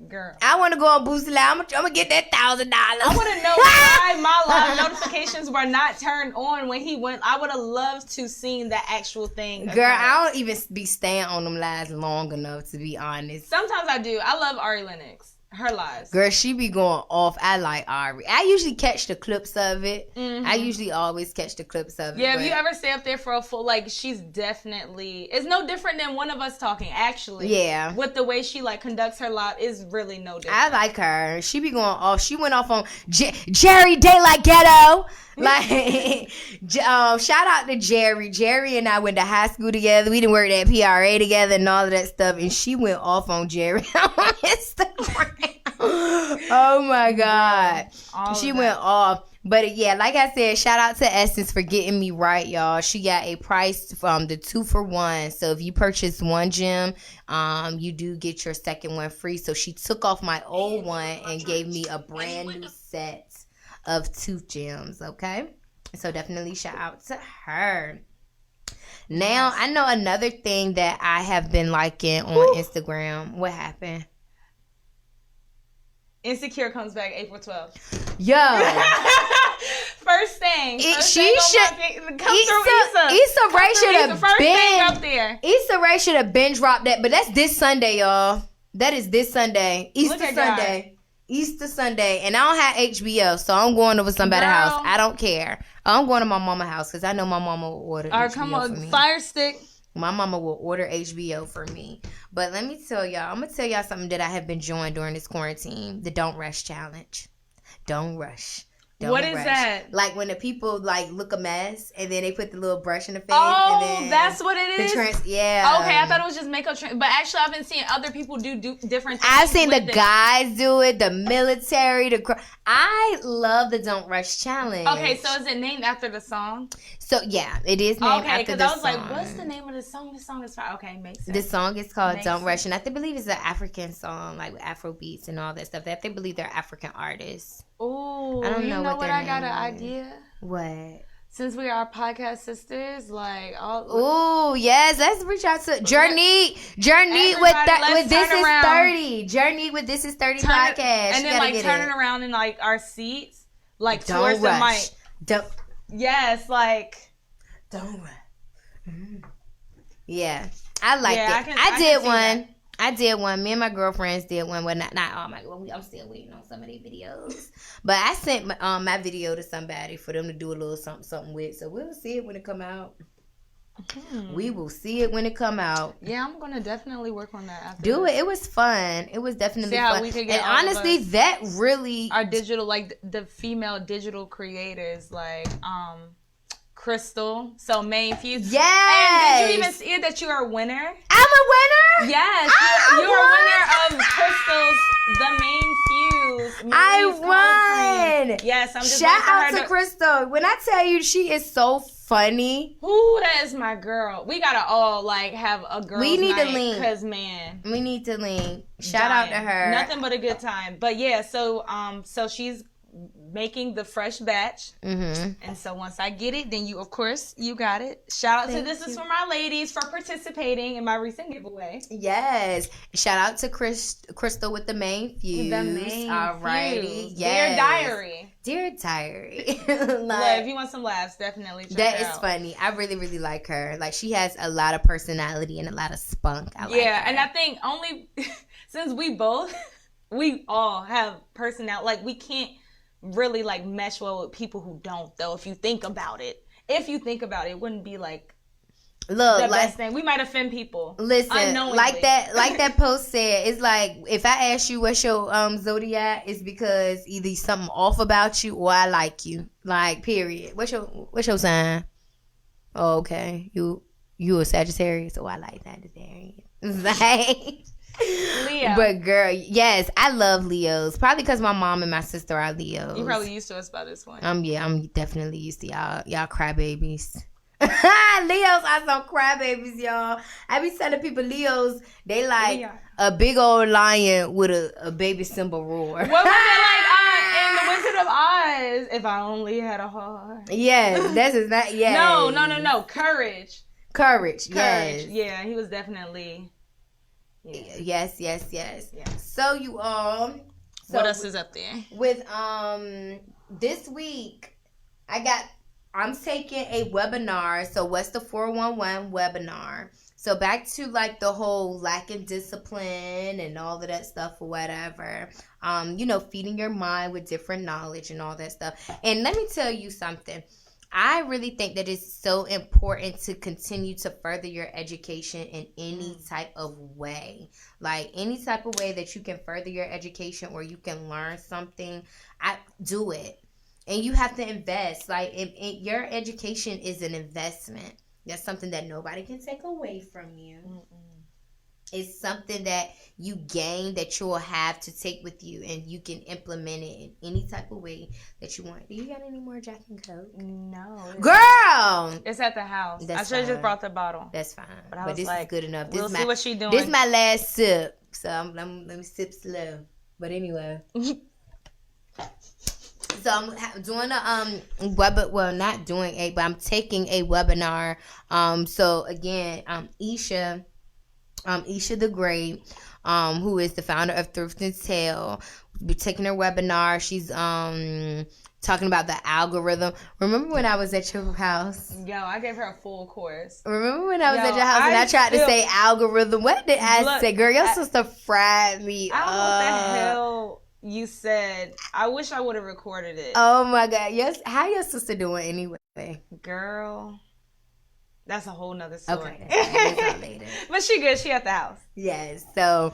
Girl. I want to go on Boosie Live. I'm going to get that $1,000. I want to know why my live notifications were not turned on when he went. I would have loved to seen the actual thing. Girl, I don't even be staying on them lives long enough, to be honest. Sometimes I do. I love Ari Lennox. Her lives. Girl, she be going off. I like Ari. I usually catch the clips of it. Mm-hmm. I usually always catch the clips of it. Yeah, if you ever stay up there for a full, like, she's definitely, it's no different than one of us talking, actually. Yeah. With the way she, like, conducts her live is really no different. I like her. She be going off. She went off on Jerry Daylight Ghetto. Like, shout out to Jerry. Jerry and I went to high school together. We didn't work at PRA together and all of that stuff. And she went off on Jerry on Instagram. Oh my God. She went off. But yeah, like I said, shout out to Essence for getting me right, y'all. She got a price from the 2-for-1. So if you purchase one gem, you do get your second one free. So she took off my old one and gave me a brand new set of 2 gems, okay? So definitely shout out to her. Now, I know another thing that I have been liking on Instagram. What happened? Insecure comes back April 12th. Yo. First thing. Issa Rae should have binge dropped that, but that's this Sunday, y'all. That is this Sunday. Easter Sunday. And I don't have HBO, so I'm going over somebody's house. I don't care. I'm going to my mama's house because I know my mama will order HBO for me. Fire stick. My mama will order HBO for me. But let me tell y'all, I'm going to tell y'all something that I have been enjoying during this quarantine. The Don't Rush Challenge. Don't rush. What is that? Like when the people like look a mess and then they put the little brush in the face. Oh, and then that's what it is? Yeah. Okay, I thought it was just makeup. But actually, I've been seeing other people do different things. I've seen the guys do it, the military, I love the Don't Rush Challenge. Okay, so is it named after the song? So, yeah, it is named after the song. Okay, because I was like, what's the name of the song? This song is fine. Okay, makes sense. The song is called Don't Rush, and I believe it's an African song, like with Afro beats and all that stuff. I believe they're African artists. Ooh, I don't know what I got an idea? What? Since we are podcast sisters, like all. Ooh, yes, let's reach out to Journey with This Is 30. Journey with This Is 30 podcast. And then like turning around in like our seats, like towards the mic. Yes, like. Don't rush. Mm-hmm. Yeah, I liked it. I did one. I did one. Me and my girlfriends did one. Well, not all my. I'm still waiting on some of their videos. But I sent my video to somebody for them to do a little something with. So we'll see it when it come out. We will see it when it come out. Yeah, I'm gonna definitely work on that. After do it. It was fun. It was definitely see how fun. We could get and honestly, that really our digital, like the female digital creators, like Crystal, so main fuse. Yes. And did you even see it that you are a winner? I'm a winner? Yes. You're a winner of Crystal's The Main Fuse. I won. Yes, I'm just shout out to Crystal. When I tell you she is so funny. Ooh, that is my girl. We gotta all like have a girls' we need night, to link. Cause man, we need to link. Shout out to her. Nothing but a good time. But yeah, so she's making the fresh batch, and so once I get it, then you got it. Shout out to This Is For My Ladies for participating in my recent giveaway. Yes, shout out to Crystal with the main fuse. The main alrighty, fuse. Yes. Dear diary. Like, if you want some laughs, definitely check that her is out. Funny. I really, really like her. Like, she has a lot of personality and a lot of spunk. I like her. And I think only since we all have personality, like we can't really like mesh well with people who don't, though. If you think about it, it wouldn't be like Look, the best thing. We might offend people. Listen, like that post said, it's like if I ask you what's your zodiac, it's because either something off about you or I like you. Like, period. What's your sign? Oh, okay. You a Sagittarius, so I like Sagittarius. Like Leo. But girl, yes, I love Leos. Probably because my mom and my sister are Leos. You probably used to us by this point. Yeah, I'm definitely used to y'all crybabies. Leos are some crybabies, y'all. I be telling people Leos, they like a big old lion with a baby Simba roar. What was it like in The Wizard of Oz? If I only had a heart. Yes, that's not. Yes. No. Courage. Yes. Yeah, he was definitely. Yeah. Yes. So you all. What else is up there? With this week, I'm taking a webinar. So what's the 411 webinar? So back to like the whole lacking discipline and all of that stuff or whatever. Feeding your mind with different knowledge and all that stuff. And let me tell you something. I really think that it's so important to continue to further your education in any type of way. Like any type of way that you can further your education or you can learn something, do it. And you have to invest. Like your education is an investment. That's something that nobody can take away from you. It's something that you gain that you'll have to take with you, and you can implement it in any type of way that you want. Do you got any more Jack and Coke? No. Girl! It's at the house. I should have just brought the bottle. That's fine. But this is good enough. We'll see what she's doing. This is my last sip. So let me sip slow. But anyway. So I'm doing I'm taking a webinar. So again, Isha the Great, who is the founder of Thrift and Tell, will be taking her webinar. She's talking about the algorithm. Remember when I was at your house? Yo, I gave her a full course. Remember when I was at your house and I tried to say algorithm? What did I say? Girl, your sister fried me up. I don't know what the hell you said. I wish I would have recorded it. Oh my God. Yes. How your sister doing anyway? Girl, that's a whole nother story. Okay, that's later. But she good. She at the house. Yes. So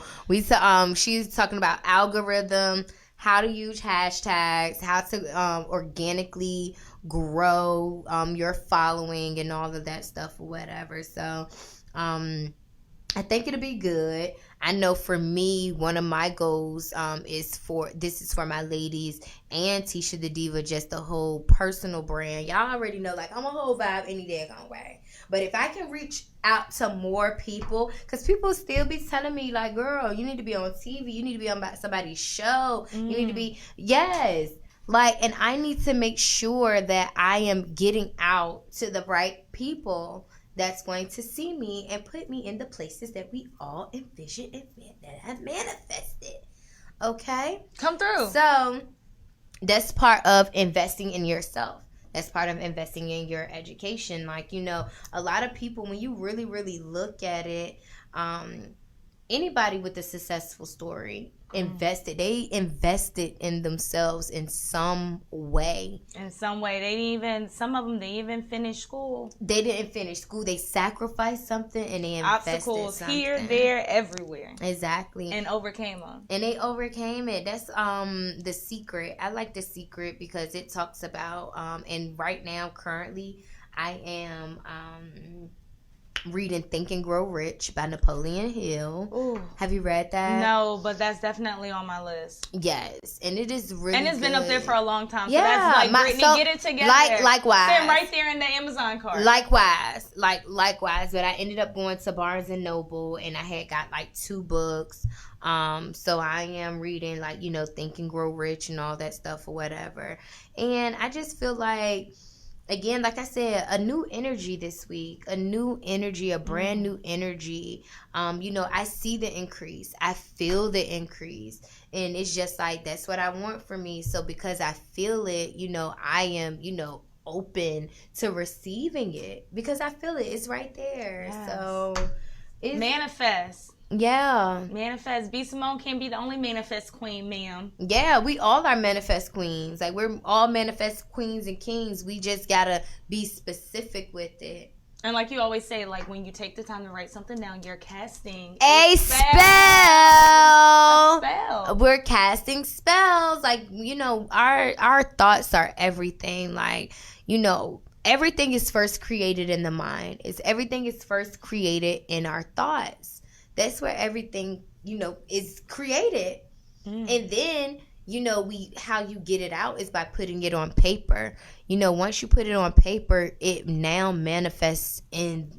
she's talking about algorithm, how to use hashtags, how to organically grow your following and all of that stuff or whatever. So I think it'll be good. I know for me, one of my goals is for my ladies and Tisha the Diva, just the whole personal brand. Y'all already know, like, I'm a whole vibe any daggone way. But if I can reach out to more people, because people still be telling me, like, girl, you need to be on TV. You need to be on somebody's show. You need to be, yes. Like, and I need to make sure that I am getting out to the right people that's going to see me and put me in the places that we all envision and that have manifested. Okay? Come through. So, that's part of investing in yourself. That's part of investing in your education. Like, a lot of people, when you really, really look at it, anybody with a successful story invested in themselves in some way. Some of them didn't even finish school. They didn't finish school. They sacrificed something and they invested obstacles something. Here, there, everywhere. Exactly. And overcame them. And they overcame it. That's The Secret. I like The Secret because it talks about and right now currently I am reading Think and Grow Rich by Napoleon Hill. Ooh. Have you read that? No, but that's definitely on my list. Yes, and it is really and it's good. Been up there for a long time. So yeah, that's like Brittany, get it together. Likewise, sitting right there in the Amazon cart. Likewise. But I ended up going to Barnes and Noble, and I had got like 2 books. So I am reading Think and Grow Rich and all that stuff or whatever. And I just feel like, again, like I said, a new energy this week, a brand new energy. I see the increase. I feel the increase. And it's just like, that's what I want for me. So because I feel it, I am, open to receiving it because I feel it. It's right there. Yes. So manifest. Yeah. Manifest. B. Simone can't be the only manifest queen, ma'am. Yeah, we all are manifest queens. Like, we're all manifest queens and kings. We just gotta be specific with it. And like you always say, like when you take the time to write something down, you're casting a spell. A spell. We're casting spells. Like, you know, our thoughts are everything. Like, you know, everything is first created in the mind. Everything is first created in our thoughts. That's where everything, you know, is created. And then, you know, how you get it out is by putting it on paper. You know, once you put it on paper, it now manifests in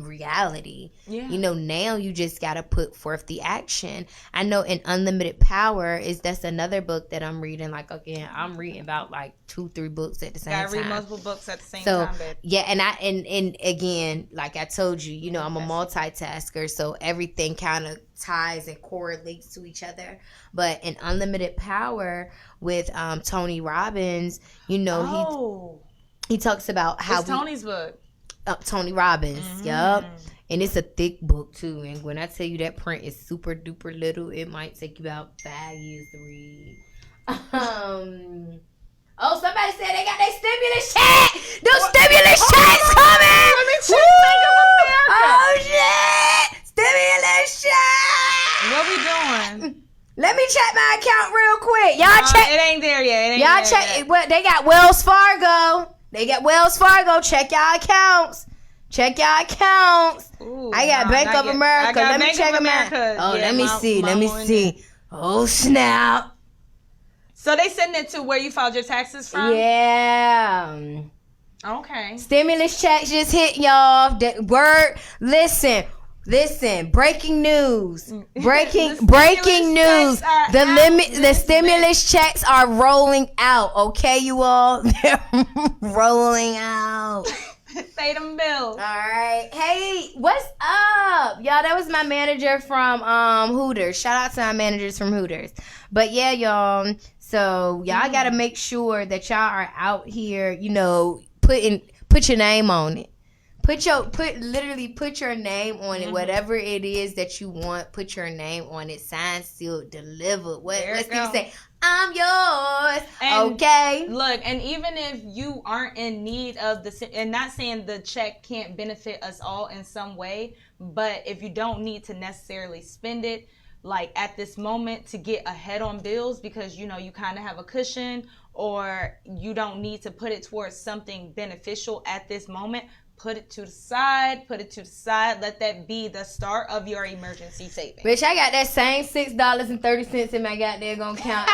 reality. Yeah. You know, now you just got to put forth the action. I know in Unlimited Power that's another book that I'm reading. Like, again, I'm reading about like 2-3 books at the same time. Gotta read multiple books at the same time, babe. Yeah, and again, like I told you, you know, I'm a multitasker, so everything kind of ties and correlates to each other. But in Unlimited Power with Tony Robbins, you know, he talks about how Tony's book. Tony Robbins, yup. And it's a thick book too. And when I tell you that print is super duper little, it might take you about 5 years to read. Oh, somebody said they got their stimulus check. Those stimulus checks coming. Let me check Bank of America. Oh shit! Stimulus check. What we doing? Let me check my account real quick. Y'all check. It ain't there yet. Y'all check. What they got? Wells Fargo. They got Wells Fargo. Check y'all accounts. Check y'all accounts. Ooh, I got Bank of America. Let me check them out. Oh, yeah, let me see. Let me see. Oh snap! So they send it to where you filed your taxes from? Yeah. Okay. Stimulus checks just hit, y'all. Word. Listen. Breaking news. Breaking news. The stimulus checks are rolling out. Okay, you all. They're rolling out. Pay them bills. All right. Hey, what's up? Y'all, that was my manager from Hooters. Shout out to my managers from Hooters. But yeah, y'all. So y'all gotta make sure that y'all are out here, you know, put your name on it. Put your name on it. Whatever it is that you want, put your name on it. Signed, sealed, delivered. Let's say, I'm yours. And okay. Look, and even if you aren't in need of and not saying the check can't benefit us all in some way, but if you don't need to necessarily spend it, like at this moment to get ahead on bills because, you know, you kind of have a cushion or you don't need to put it towards something beneficial at this moment, put it to the side. Let that be the start of your emergency savings. Bitch, I got that same $6.30 in my goddamn account.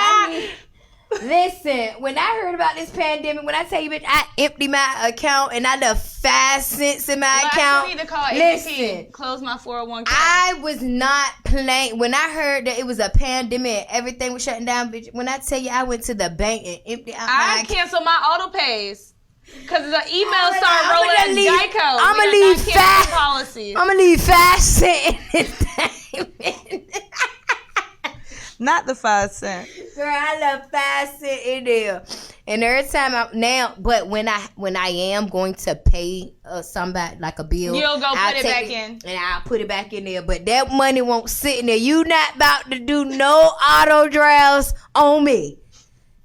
Listen, when I heard about this pandemic, when I tell you, bitch, I emptied my account and I left 5 cents in my account. I need to call ADP, close my 401k. I was not playing. When I heard that it was a pandemic and everything was shutting down, bitch, when I tell you I went to the bank and emptied out my account. I canceled my auto pays. Because the emails started rolling at Geico. I'm going to leave 5 cents in this thing. Not the 5 cents. Girl, I left 5 cents in there. And every time but when I am going to pay somebody like a bill, you'll go put it back in. And I'll put it back in there. But that money won't sit in there. You not about to do no auto drafts on me.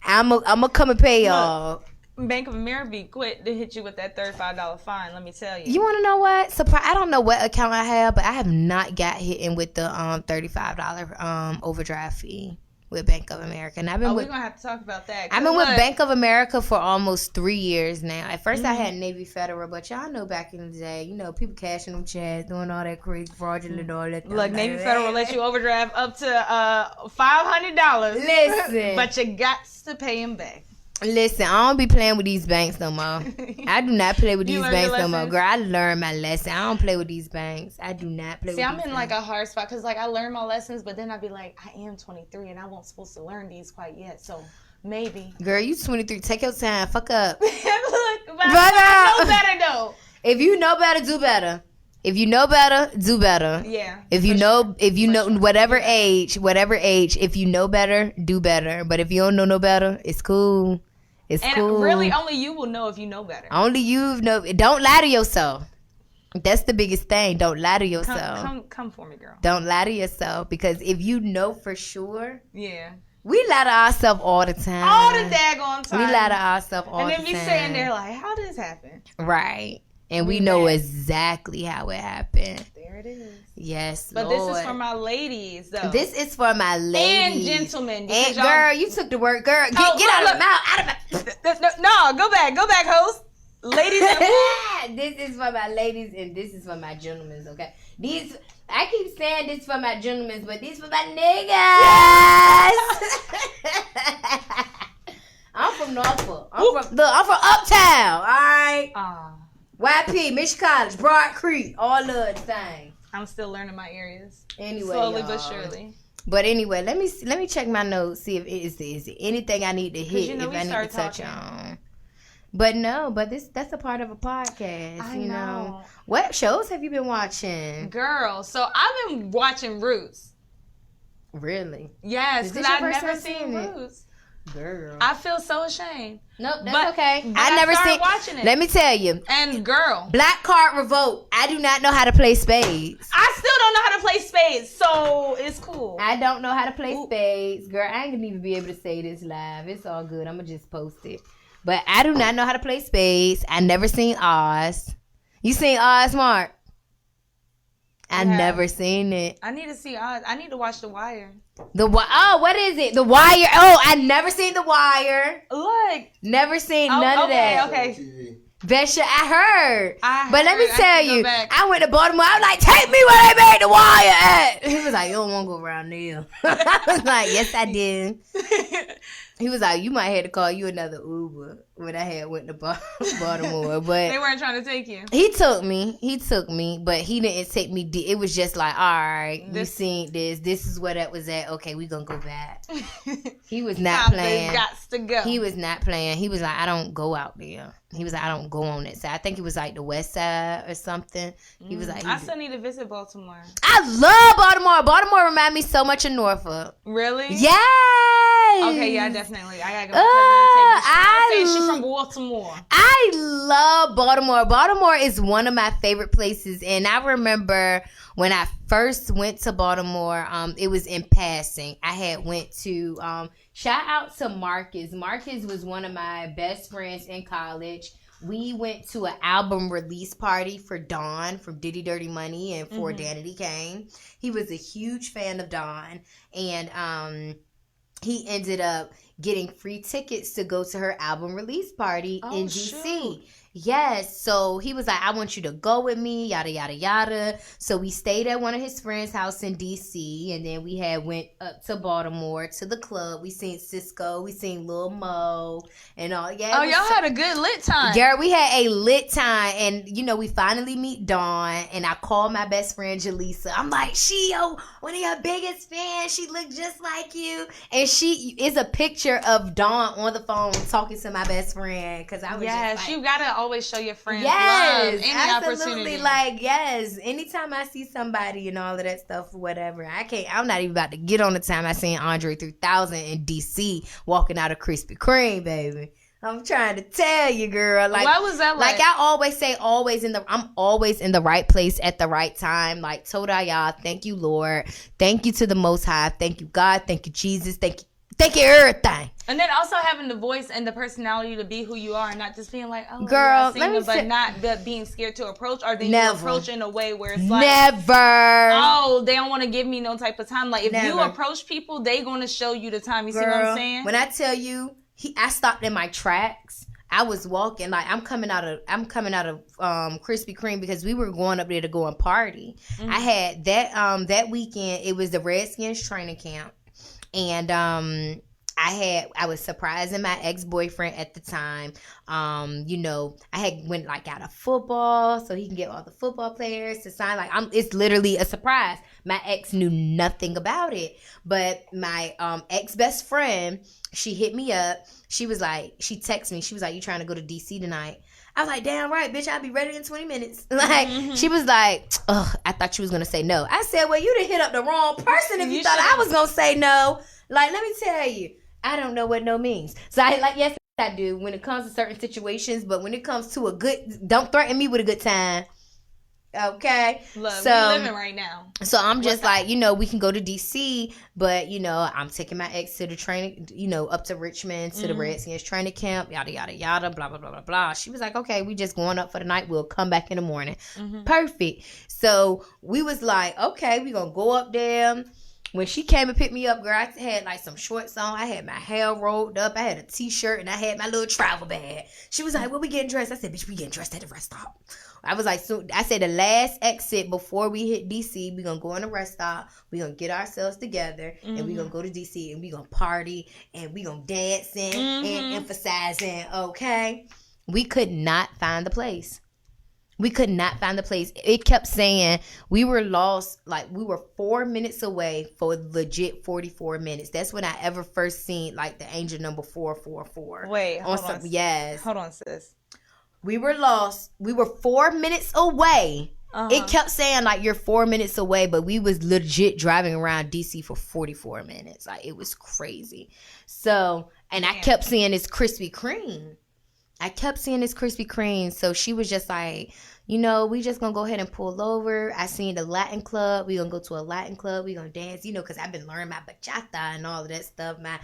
I'm gonna come and pay y'all. Bank of America be quick to hit you with that $35 fine, let me tell you. You want to know what? I don't know what account I have, but I have not got hit with the $35 overdraft fee with Bank of America. And we're going to have to talk about that. I've been with Bank of America for almost 3 years now. At first, I had Navy Federal, but y'all know back in the day, you know, people cashing them checks, doing all that crazy fraudulent, all that. Look, Navy Federal let you overdraft up to $500. Listen. But you got to pay them back. Listen, I don't be playing with these banks no more. I do not play with these banks no more. Girl, I learned my lesson. I don't play with these banks. I do not play with these banks. See, I'm in like a hard spot because like I learned my lessons, but then I'd be like, I am 23 and I wasn't supposed to learn these quite yet, so maybe. Girl, you 23. Take your time. Fuck up. Look, but I know better though. If you know better, do better. If you know better, do better. Yeah. If you know whatever age, if you know better, do better. But if you don't know no better, it's cool. It's cool. And really, only you will know if you know better. Only you know. Don't lie to yourself. That's the biggest thing. Don't lie to yourself. Come for me, girl. Don't lie to yourself because if you know for sure. Yeah. We lie to ourselves all the time. All the daggone time. We lie to ourselves all the time. And then we sitting there like, how did this happen? Right. And we know exactly how it happened. There it is. Yes, but Lord. This is for my ladies, though. This is for my ladies. And gentlemen. And girl, you took the word. Girl, get out of my mouth. No, go back, host. Ladies and this is for my ladies and this is for my gentlemen, okay? I keep saying this for my gentlemen, but these for my niggas. I'm from Norfolk. I'm from Uptown, all right? YP, Mission College, Broad Creek, all of the thing. I'm still learning my areas. Anyway, slowly but surely. But anyway, let me check my notes, see if is there anything I need to hit, if I need to touch on. But no, that's a part of a podcast. I know. What shows have you been watching? Girl, so I've been watching Roots. Really? Yes, because I've never seen Roots. Girl, I feel so ashamed. Nope, that's okay. But I never seen watching it. Let me tell you. And girl, Black Card Revoked. I do not know how to play spades. I still don't know how to play spades, so it's cool. I don't know how to play spades. Girl, I ain't gonna even be able to say this live. It's all good. I'm gonna just post it. But I do not know how to play spades. I never seen Oz. You seen Oz, Mark? I never seen it. I need to see Oz. I need to watch The Wire. What is it? The Wire. Oh, I never seen The Wire. Look. Never seen none of that. Okay. That shit, I heard. But let me I tell you, I went to Baltimore. I was like, take me where they made The Wire at. He was like, you don't want to go around there. I was like, yes, I did. He was like, you might have to call you another Uber when I had went to Baltimore. But they weren't trying to take you. He took me, but he didn't take me. It was just like, all right, you seen this. This is where that was at. Okay, we gonna go back. He was not playing. Gots to go. He was not playing. He was like, I don't go out there. He was like, I don't go on that side. I think it was like the west side or something. He was like, I still need to visit Baltimore. I love Baltimore. Baltimore remind me so much of Norfolk. Really? Yes. Okay, yeah, definitely. I gotta go. I say she's from Baltimore. I love Baltimore. Baltimore is one of my favorite places, and I remember when I first went to Baltimore. It was in passing. I had went to shout out to Marcus. Marcus was one of my best friends in college. We went to an album release party for Don from Diddy Dirty Money and For Danity Kane. He was a huge fan of Don, and he ended up getting free tickets to go to her album release party in DC. Shoot. Yes, so he was like, I want you to go with me, yada, yada, yada. So we stayed at one of his friend's house in D.C., and then we went up to Baltimore to the club. We seen Cisco, we seen Lil Mo, and all. Yeah, y'all had a good lit time. Girl, we had a lit time, and, we finally meet Dawn, and I called my best friend, Jaleesa. I'm like, one of your biggest fans. She looked just like you. And she is a picture of Dawn on the phone talking to my best friend, because I was just like, you gotta always show your friends love. Any absolutely. opportunity. Anytime I see somebody and all of that stuff or whatever, I'm not even about to get on the time I seen Andre 3000 in DC walking out of Krispy Kreme, baby. I'm trying to tell you, girl. Like, what was that like? Like I always say, I'm always in the right place at the right time. Like, Toda y'all, thank you, Lord. Thank you to the Most High. Thank you, God. Thank you, Jesus. Thank you everything. And then also having the voice and the personality to be who you are, and not just being like, oh, girl, but being scared to approach, or then you approach in a way where it's like, oh, they don't want to give me no type of time. Like, if you approach people, they going to show you the time. You see what I'm saying? When I tell you, I stopped in my tracks. I was walking, like, I'm coming out of Krispy Kreme because we were going up there to go and party. I had that weekend. It was the Redskins training camp. And I was surprising my ex-boyfriend at the time. I had went out of football so he can get all the football players to sign. It's literally a surprise. My ex knew nothing about it, but my ex-best friend, she hit me up. She texted me. She was like, "You trying to go to DC tonight?" I was like, damn right, bitch, I'll be ready in 20 minutes. She was like, ugh, I thought she was going to say no. I said, well, you done hit up the wrong person if you thought I was going to say no. Like, let me tell you, I don't know what no means. So, yes, I do when it comes to certain situations, but when it comes to don't threaten me with a good time. Okay. Look, so we living right now. So I'm just like, we can go to DC, but I'm taking my ex to the training, up to Richmond to the Redskins training camp, yada yada yada, blah blah blah blah blah. She was like, okay, we just going up for the night. We'll come back in the morning. Perfect. So we was like, okay, we gonna go up there. When she came and picked me up, girl, I had like some shorts on. I had my hair rolled up. I had a t-shirt and I had my little travel bag. She was like, well, we getting dressed. I said, bitch, we getting dressed at the rest stop. I was like, so I said the last exit before we hit DC, we gonna go in the rest stop. We gonna get ourselves together and we gonna go to DC and we gonna party and we gonna dance and emphasizing. Okay, we could not find the place. We could not find the place. It kept saying we were lost. Like we were 4 minutes away for legit 44 minutes. That's when I ever first seen like the angel number 444. Wait, hold on. Yes. Hold on, sis. We were lost. We were 4 minutes away. It kept saying like you're 4 minutes away, but we was legit driving around DC for 44 minutes. Like it was crazy. So, and I kept seeing this Krispy Kreme. So she was just like, we just gonna go ahead and pull over. I seen the Latin club. We gonna go to a Latin club. We gonna dance, because I've been learning my bachata and all of that stuff. My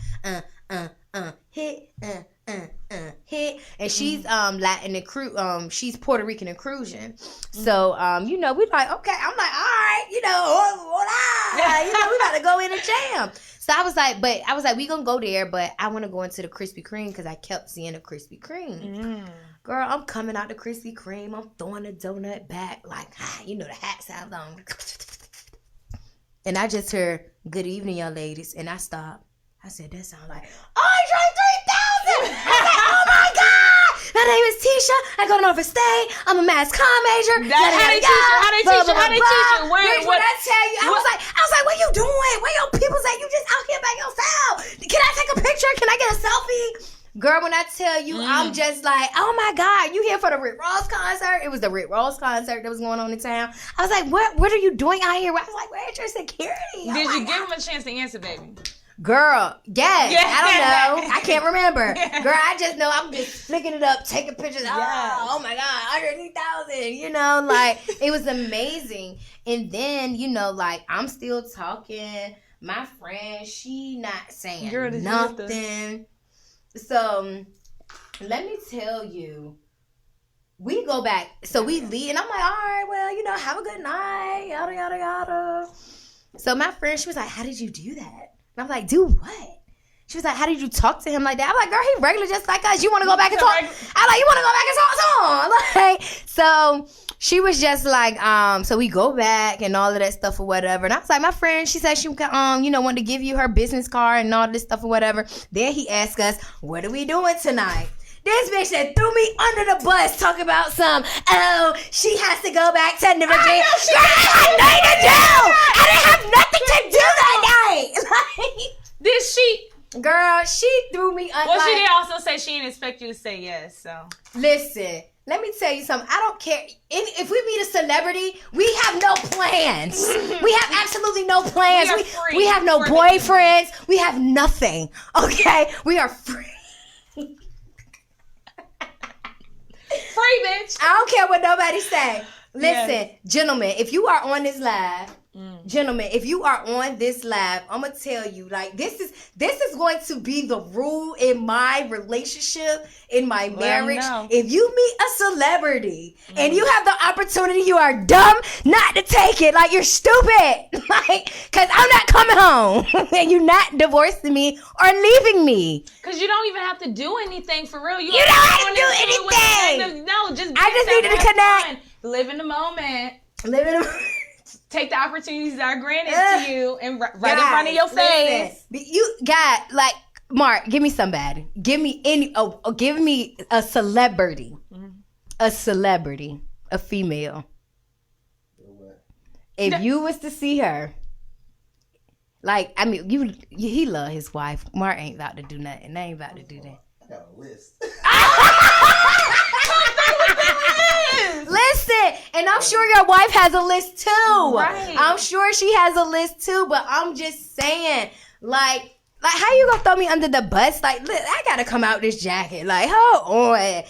hit, hit. And she's Latin and she's Puerto Rican inclusion. So we like, okay. I'm like, all right, we about to go in and jam. So I was like, we gonna go there, but I want to go into the Krispy Kreme because I kept seeing the Krispy Kreme. Girl, I'm coming out the Krispy Kreme. I'm throwing the donut back like, the hat sounds on. And I just heard, good evening, young ladies. And I stopped. I said, that sounds like Andre 3000. I said, oh my God. My name is Tisha. I go to Norfolk State. I'm a mass comm major. How they teach you? What I tell you? I was like, what you doing? Where your people at? You just out here by yourself. Can I take a picture? Can I get a selfie? Girl, when I tell you, I'm just like, oh my God, you here for the Rick Ross concert? It was the Rick Ross concert that was going on in town. I was like, what are you doing out here? I was like, where's your security? Did you give him a chance to answer, baby? Girl, yes. Yeah. I don't know. I can't remember. Girl, I just know I'm just flicking it up, taking pictures. Oh my God, 103,000. Like it was amazing. And then, like I'm still talking. My friend, she not saying nothing. So let me tell you, we go back. So we leave, and I'm like, all right, well, have a good night, yada yada yada. So my friend, she was like, how did you do that? And I'm like, do what? She was like, how did you talk to him like that? I'm like, girl, he regular just like us. You want to go back and talk? I'm like, you want to go back and talk to him? Like, so she was just like, so we go back and all of that stuff or whatever. And I was like, my friend, she said she wanted to give you her business card and all this stuff or whatever. Then he asked us, what are we doing tonight? This bitch that threw me under the bus talking about she has to go back to Virginia. I didn't have nothing to do that night. Did she? Girl, she threw me under. Well, she did also say she didn't expect you to say yes, so. Listen, let me tell you something. I don't care. If we meet a celebrity, we have no plans. We have absolutely no plans. We have no boyfriends. We have nothing. Okay? We are free. Free, bitch. I don't care what nobody say. Listen, gentlemen, if you are on this live, I'm gonna tell you, like, this is going to be the rule in my relationship, in my marriage. If you meet a celebrity and you have the opportunity, you are dumb not to take it. Like, you're stupid. Like, cause I'm not coming home and you're not divorcing me or leaving me. Cause you don't even have to do anything for real. You don't have to do anything. No, I just needed to connect. Fun. Live in the moment. Take the opportunities that are granted to you and right in front of your face. Listen, you got, like, Mark, give me somebody. Give me give me a celebrity. A celebrity. A female. If you was to see her, like, I mean, he love his wife. Mark ain't about to do nothing. They ain't about to do that. I got a list. Listen, and I'm sure your wife has a list too. Right. I'm sure she has a list too, but I'm just saying, like how you gonna throw me under the bus? Like, look, I gotta come out this jacket. Like, hold on.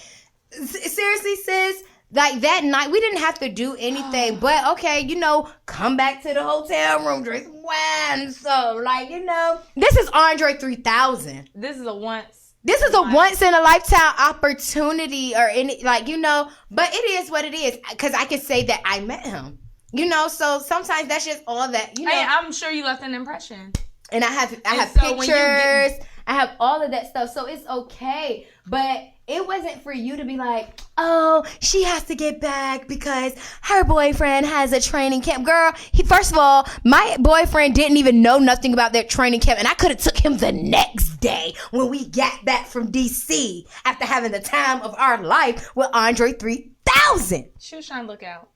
Seriously, sis, Like that night, we didn't have to do anything, but okay, you know, come back to the hotel room, drink some wine and stuff. Like, you know, this is Andre 3000. This is a once in a lifetime opportunity, or any, like, you know, but it is what it is, because I can say that I met him, you know, so sometimes that's just all that, you know. Hey, I'm sure you left an impression. And I have pictures, I have all of that stuff, so it's okay. But it wasn't for you to be like, oh, she has to get back because her boyfriend has a training camp. Girl, first of all, my boyfriend didn't even know nothing about that training camp, and I could have took him the next day when we got back from DC after having the time of our life with Andre 3000. She was trying to look out.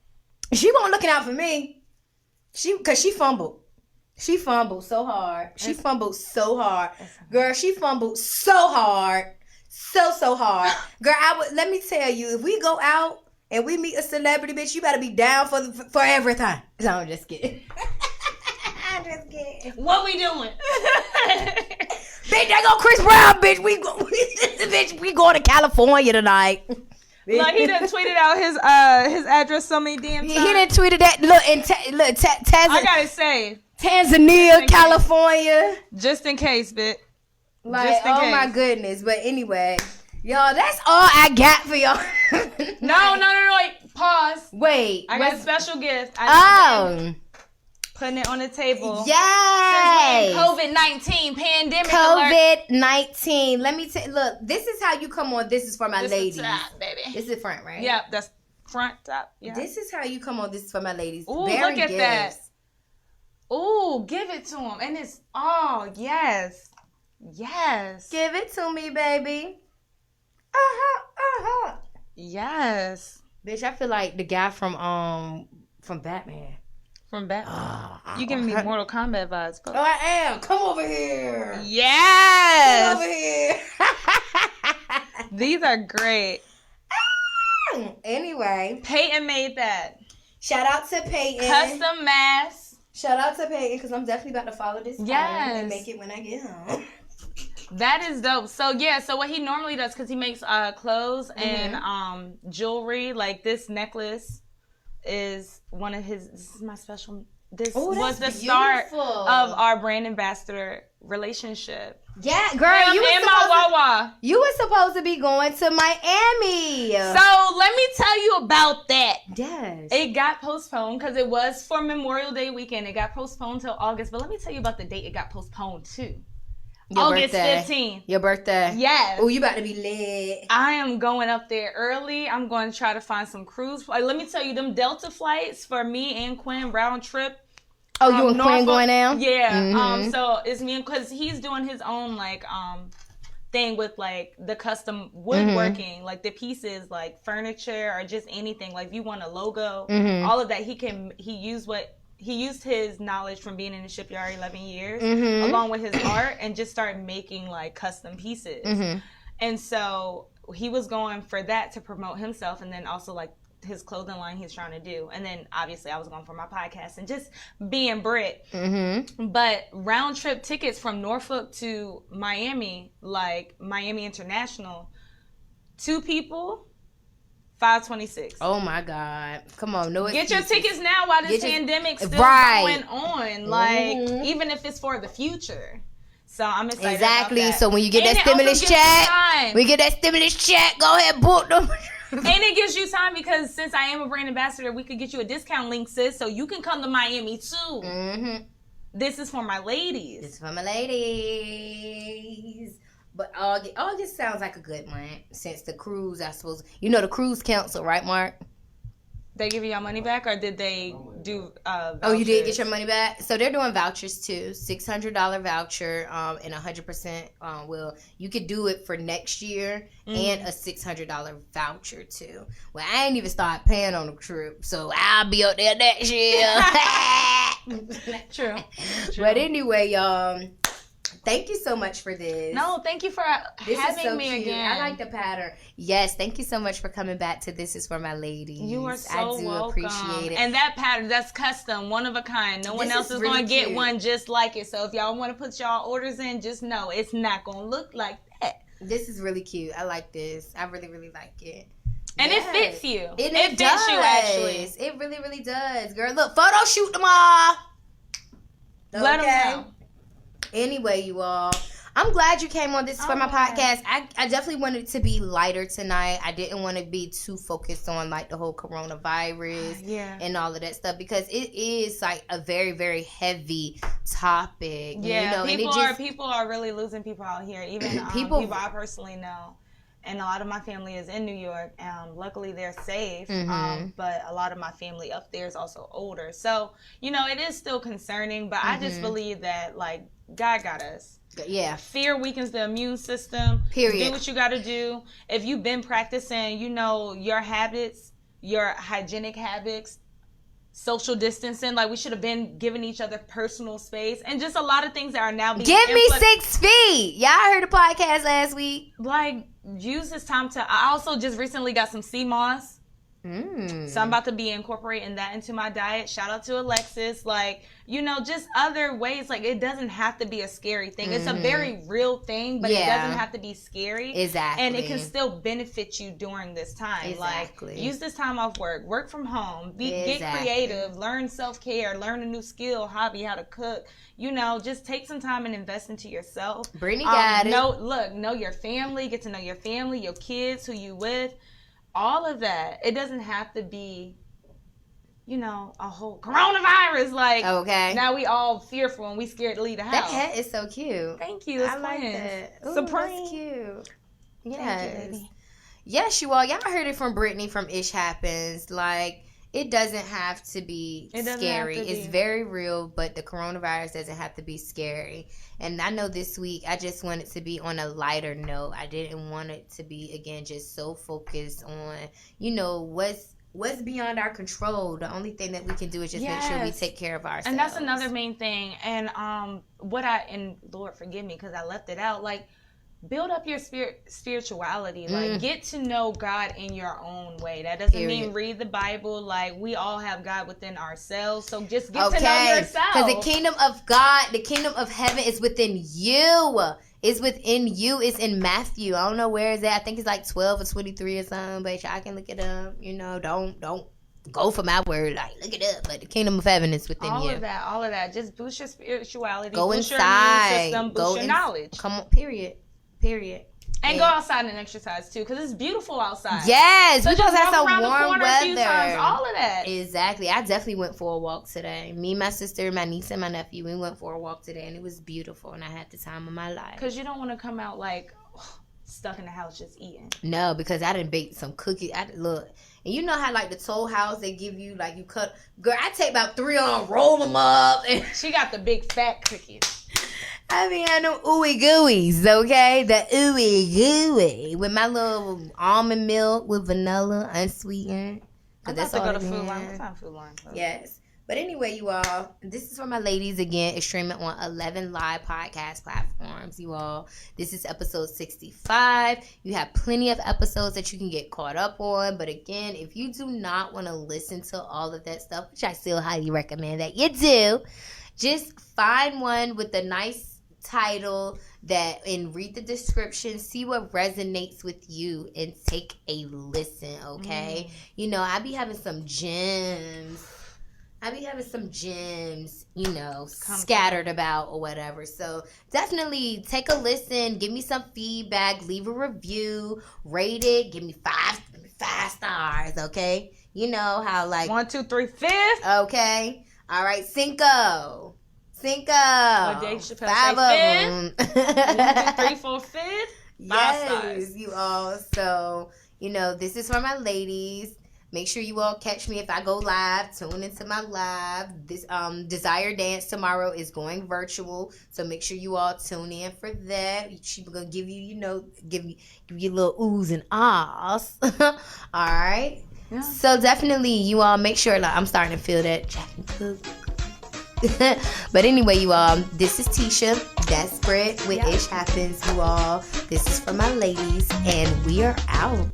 She wasn't looking out for me. Because she fumbled. She fumbled so hard. Girl, she fumbled so hard. So hard. Girl, let me tell you, if we go out and we meet a celebrity, bitch, you better be down for everything. No, I'm just kidding. I'm just kidding. What we doing? Bitch, there go Chris Brown, bitch. We going to California tonight. Like, he done tweeted out his address so many damn times. He done tweeted that. I gotta say, Tanzania, California. Just in case, bitch. Like, oh my goodness. But anyway, y'all, that's all I got for y'all. No, wait. Pause. Wait. I got a special gift. Putting it on the table. Yes. COVID-19 pandemic alert. COVID-19. Let me look, this is how you come on. This is for my ladies. This is top, baby. This is front, right? Yeah, that's front, top. Yeah. This is how you come on. This is for my ladies. Ooh, look at that. Ooh, give it to him. And it's, yes. Yes. Give it to me, baby. Yes. Bitch, I feel like the guy from Batman. From Batman. You giving me Mortal Kombat vibes. Oh, I am. Come over here. Yes. Come over here. These are great. Anyway. Peyton made that. Shout out to Peyton. Custom mask. Shout out to Peyton, because I'm definitely about to follow this and make it when I get home. That is dope. So what he normally does, because he makes clothes and jewelry, like this necklace is one of his. This is my special. This was the start of our brand ambassador relationship. Yeah, girl, you were supposed to be going to Miami. So let me tell you about that. Yes. It got postponed because it was for Memorial Day weekend. It got postponed till August. But let me tell you about the date it got postponed to. August 15th. Your birthday. Yes. Oh, you about to be lit. I am going up there early. I'm going to try to find some cruise. Let me tell you, them Delta flights for me and Quinn round trip. Oh, you and Quinn going down? Yeah. Mm-hmm. So it's me, because he's doing his own thing with the custom woodworking, like the pieces, like furniture or just anything. Like if you want a logo, all of that, he used his knowledge from being in the shipyard 11 years, along with his art, and just started making custom pieces. And so he was going for that to promote himself, and then also his clothing line he's trying to do. And then obviously I was going for my podcast and just being Bryt. But round trip tickets from Norfolk to Miami, like Miami International, 2 people, $526. Oh my God. Come on, no excuses. excuses. Get your tickets now while this pandemic's still going on. Even if it's for the future. So I'm excited about that. So when you get that stimulus check, go ahead, book them. And it gives you time, because since I am a brand ambassador, we could get you a discount link, sis, so you can come to Miami too. This is for my ladies. It's for my ladies. But August sounds like a good month, since the cruise, I suppose. You know the cruise canceled, right, Mark? They give you your money back, or did they do vouchers? Oh, you did get your money back? So they're doing vouchers too. $600 voucher and 100% you could do it for next year, and a $600 voucher too. Well, I ain't even started paying on the trip, so I'll be up there next year. True. But anyway, y'all, thank you so much for this. No, thank you for having me cute. Again. I like the pattern. Yes, thank you so much for coming back to This Is For My Ladies. You are so welcome. I do appreciate it. And that pattern, that's custom, one of a kind. No one else is going to get one just like it. So if y'all want to put y'all orders in, just know it's not going to look like that. This is really cute. I like this. I really, really like it. And it fits you. It fits does. you, actually. It really, really does. Girl, look, photo shoot tomorrow. Let them know. Anyway, you all, I'm glad you came on. This is for my podcast. I definitely wanted it to be lighter tonight. I didn't want to be too focused on like the whole coronavirus and all of that stuff, because it is like a very, very heavy topic. Yeah, you know, people are really losing people out here. Even people I personally know. And a lot of my family is in New York. Luckily, they're safe. But a lot of my family up there is also older. So, you know, it is still concerning. But I just believe that, like, God got us. Yeah. Fear weakens the immune system. Period. Do what you got to do. If you've been practicing, you know, your habits, your hygienic habits, social distancing, like we should have been giving each other personal space, and just a lot of things that are now being Give me 6 feet. Y'all heard the podcast last week. Like, use this time to. I also just recently got some sea moss. So I'm about to be incorporating that into my diet. Shout out to Alexis. Like, you know, just other ways. Like, it doesn't have to be a scary thing. It's a very real thing, but it doesn't have to be scary. Exactly. And it can still benefit you during this time. Exactly. Like, use this time off work from home, get creative, learn self-care, learn a new skill, hobby, how to cook. You know, just take some time and invest into yourself. Brittany got it. Know your family, get to know your family, your kids, who you with. All of that. It doesn't have to be, you know, a whole coronavirus. Like, now we all fearful and we scared to leave the house. That hat is so cute. Thank you. I like that. Ooh, Supreme. That's cute. Yes. Thank you, baby. Yes, you all. Y'all heard it from Brittany from Ish Happens. Like, it doesn't have to be scary. It's very real, but the coronavirus doesn't have to be scary. And I know this week I just wanted to be on a lighter note. I didn't want it to be, again, just so focused on, you know, what's beyond our control. The only thing that we can do is just make sure we take care of ourselves. And that's another main thing. And and Lord forgive me because I left it out, like, build up your spirituality. Like, get to know God in your own way. That doesn't mean read the Bible. Like, we all have God within ourselves. So just get to know yourself. Because the kingdom of God, the kingdom of heaven is within you. It's within you. It's in Matthew. I don't know where is that. I think it's like 12 or 23 or something. But y'all can look it up. You know, don't go for my word. Like, look it up. But the kingdom of heaven is within you. All of that. Just boost your spirituality. Go boost inside. Your immune system, boost your knowledge. Come on, period. And go outside and exercise too, because it's beautiful outside. Yes, so we just had some warm weather. A few times, all of that. Exactly. I definitely went for a walk today. Me, my sister, my niece, and my nephew, we went for a walk today, and it was beautiful, and I had the time of my life. Because you don't want to come out like stuck in the house just eating. No, because I done baked some cookies. Look, and you know how like the Toll House they give you, like you cut. Girl, I take about 3 on, roll them up. And she got the big fat cookies. I mean, I know ooey gooeys, okay? The ooey gooey with my little almond milk with vanilla, unsweetened. I'm about to go to Food Line. What time Food Line? Yes. But anyway, you all, this is for my ladies again. It's streaming on 11 live podcast platforms, you all. This is episode 65. You have plenty of episodes that you can get caught up on. But again, if you do not want to listen to all of that stuff, which I still highly recommend that you do, just find one with a nice title and read the description, see what resonates with you, and take a listen, okay? You know, I be having some gems, you know, scattered about or whatever. So definitely take a listen, give me some feedback, leave a review, rate it, give me 5 stars, okay? You know how, like 1, 2, 3, 5. Okay. All right, Cinco. Dave Chappelle 5 of them. 1, 2, 3, 4, 5. Yes, you all. So, you know, this is for my ladies. Make sure you all catch me if I go live. Tune into my live. This Desire Dance tomorrow is going virtual, so make sure you all tune in for that. She's gonna give you, you know, give you little oohs and ahs. All right. Yeah. So definitely, you all make sure. Like, I'm starting to feel that Jack and Cook. But anyway, you all, this is Tisha. That's Bryt with Ish Happens, you all. This is for my ladies, and we are out.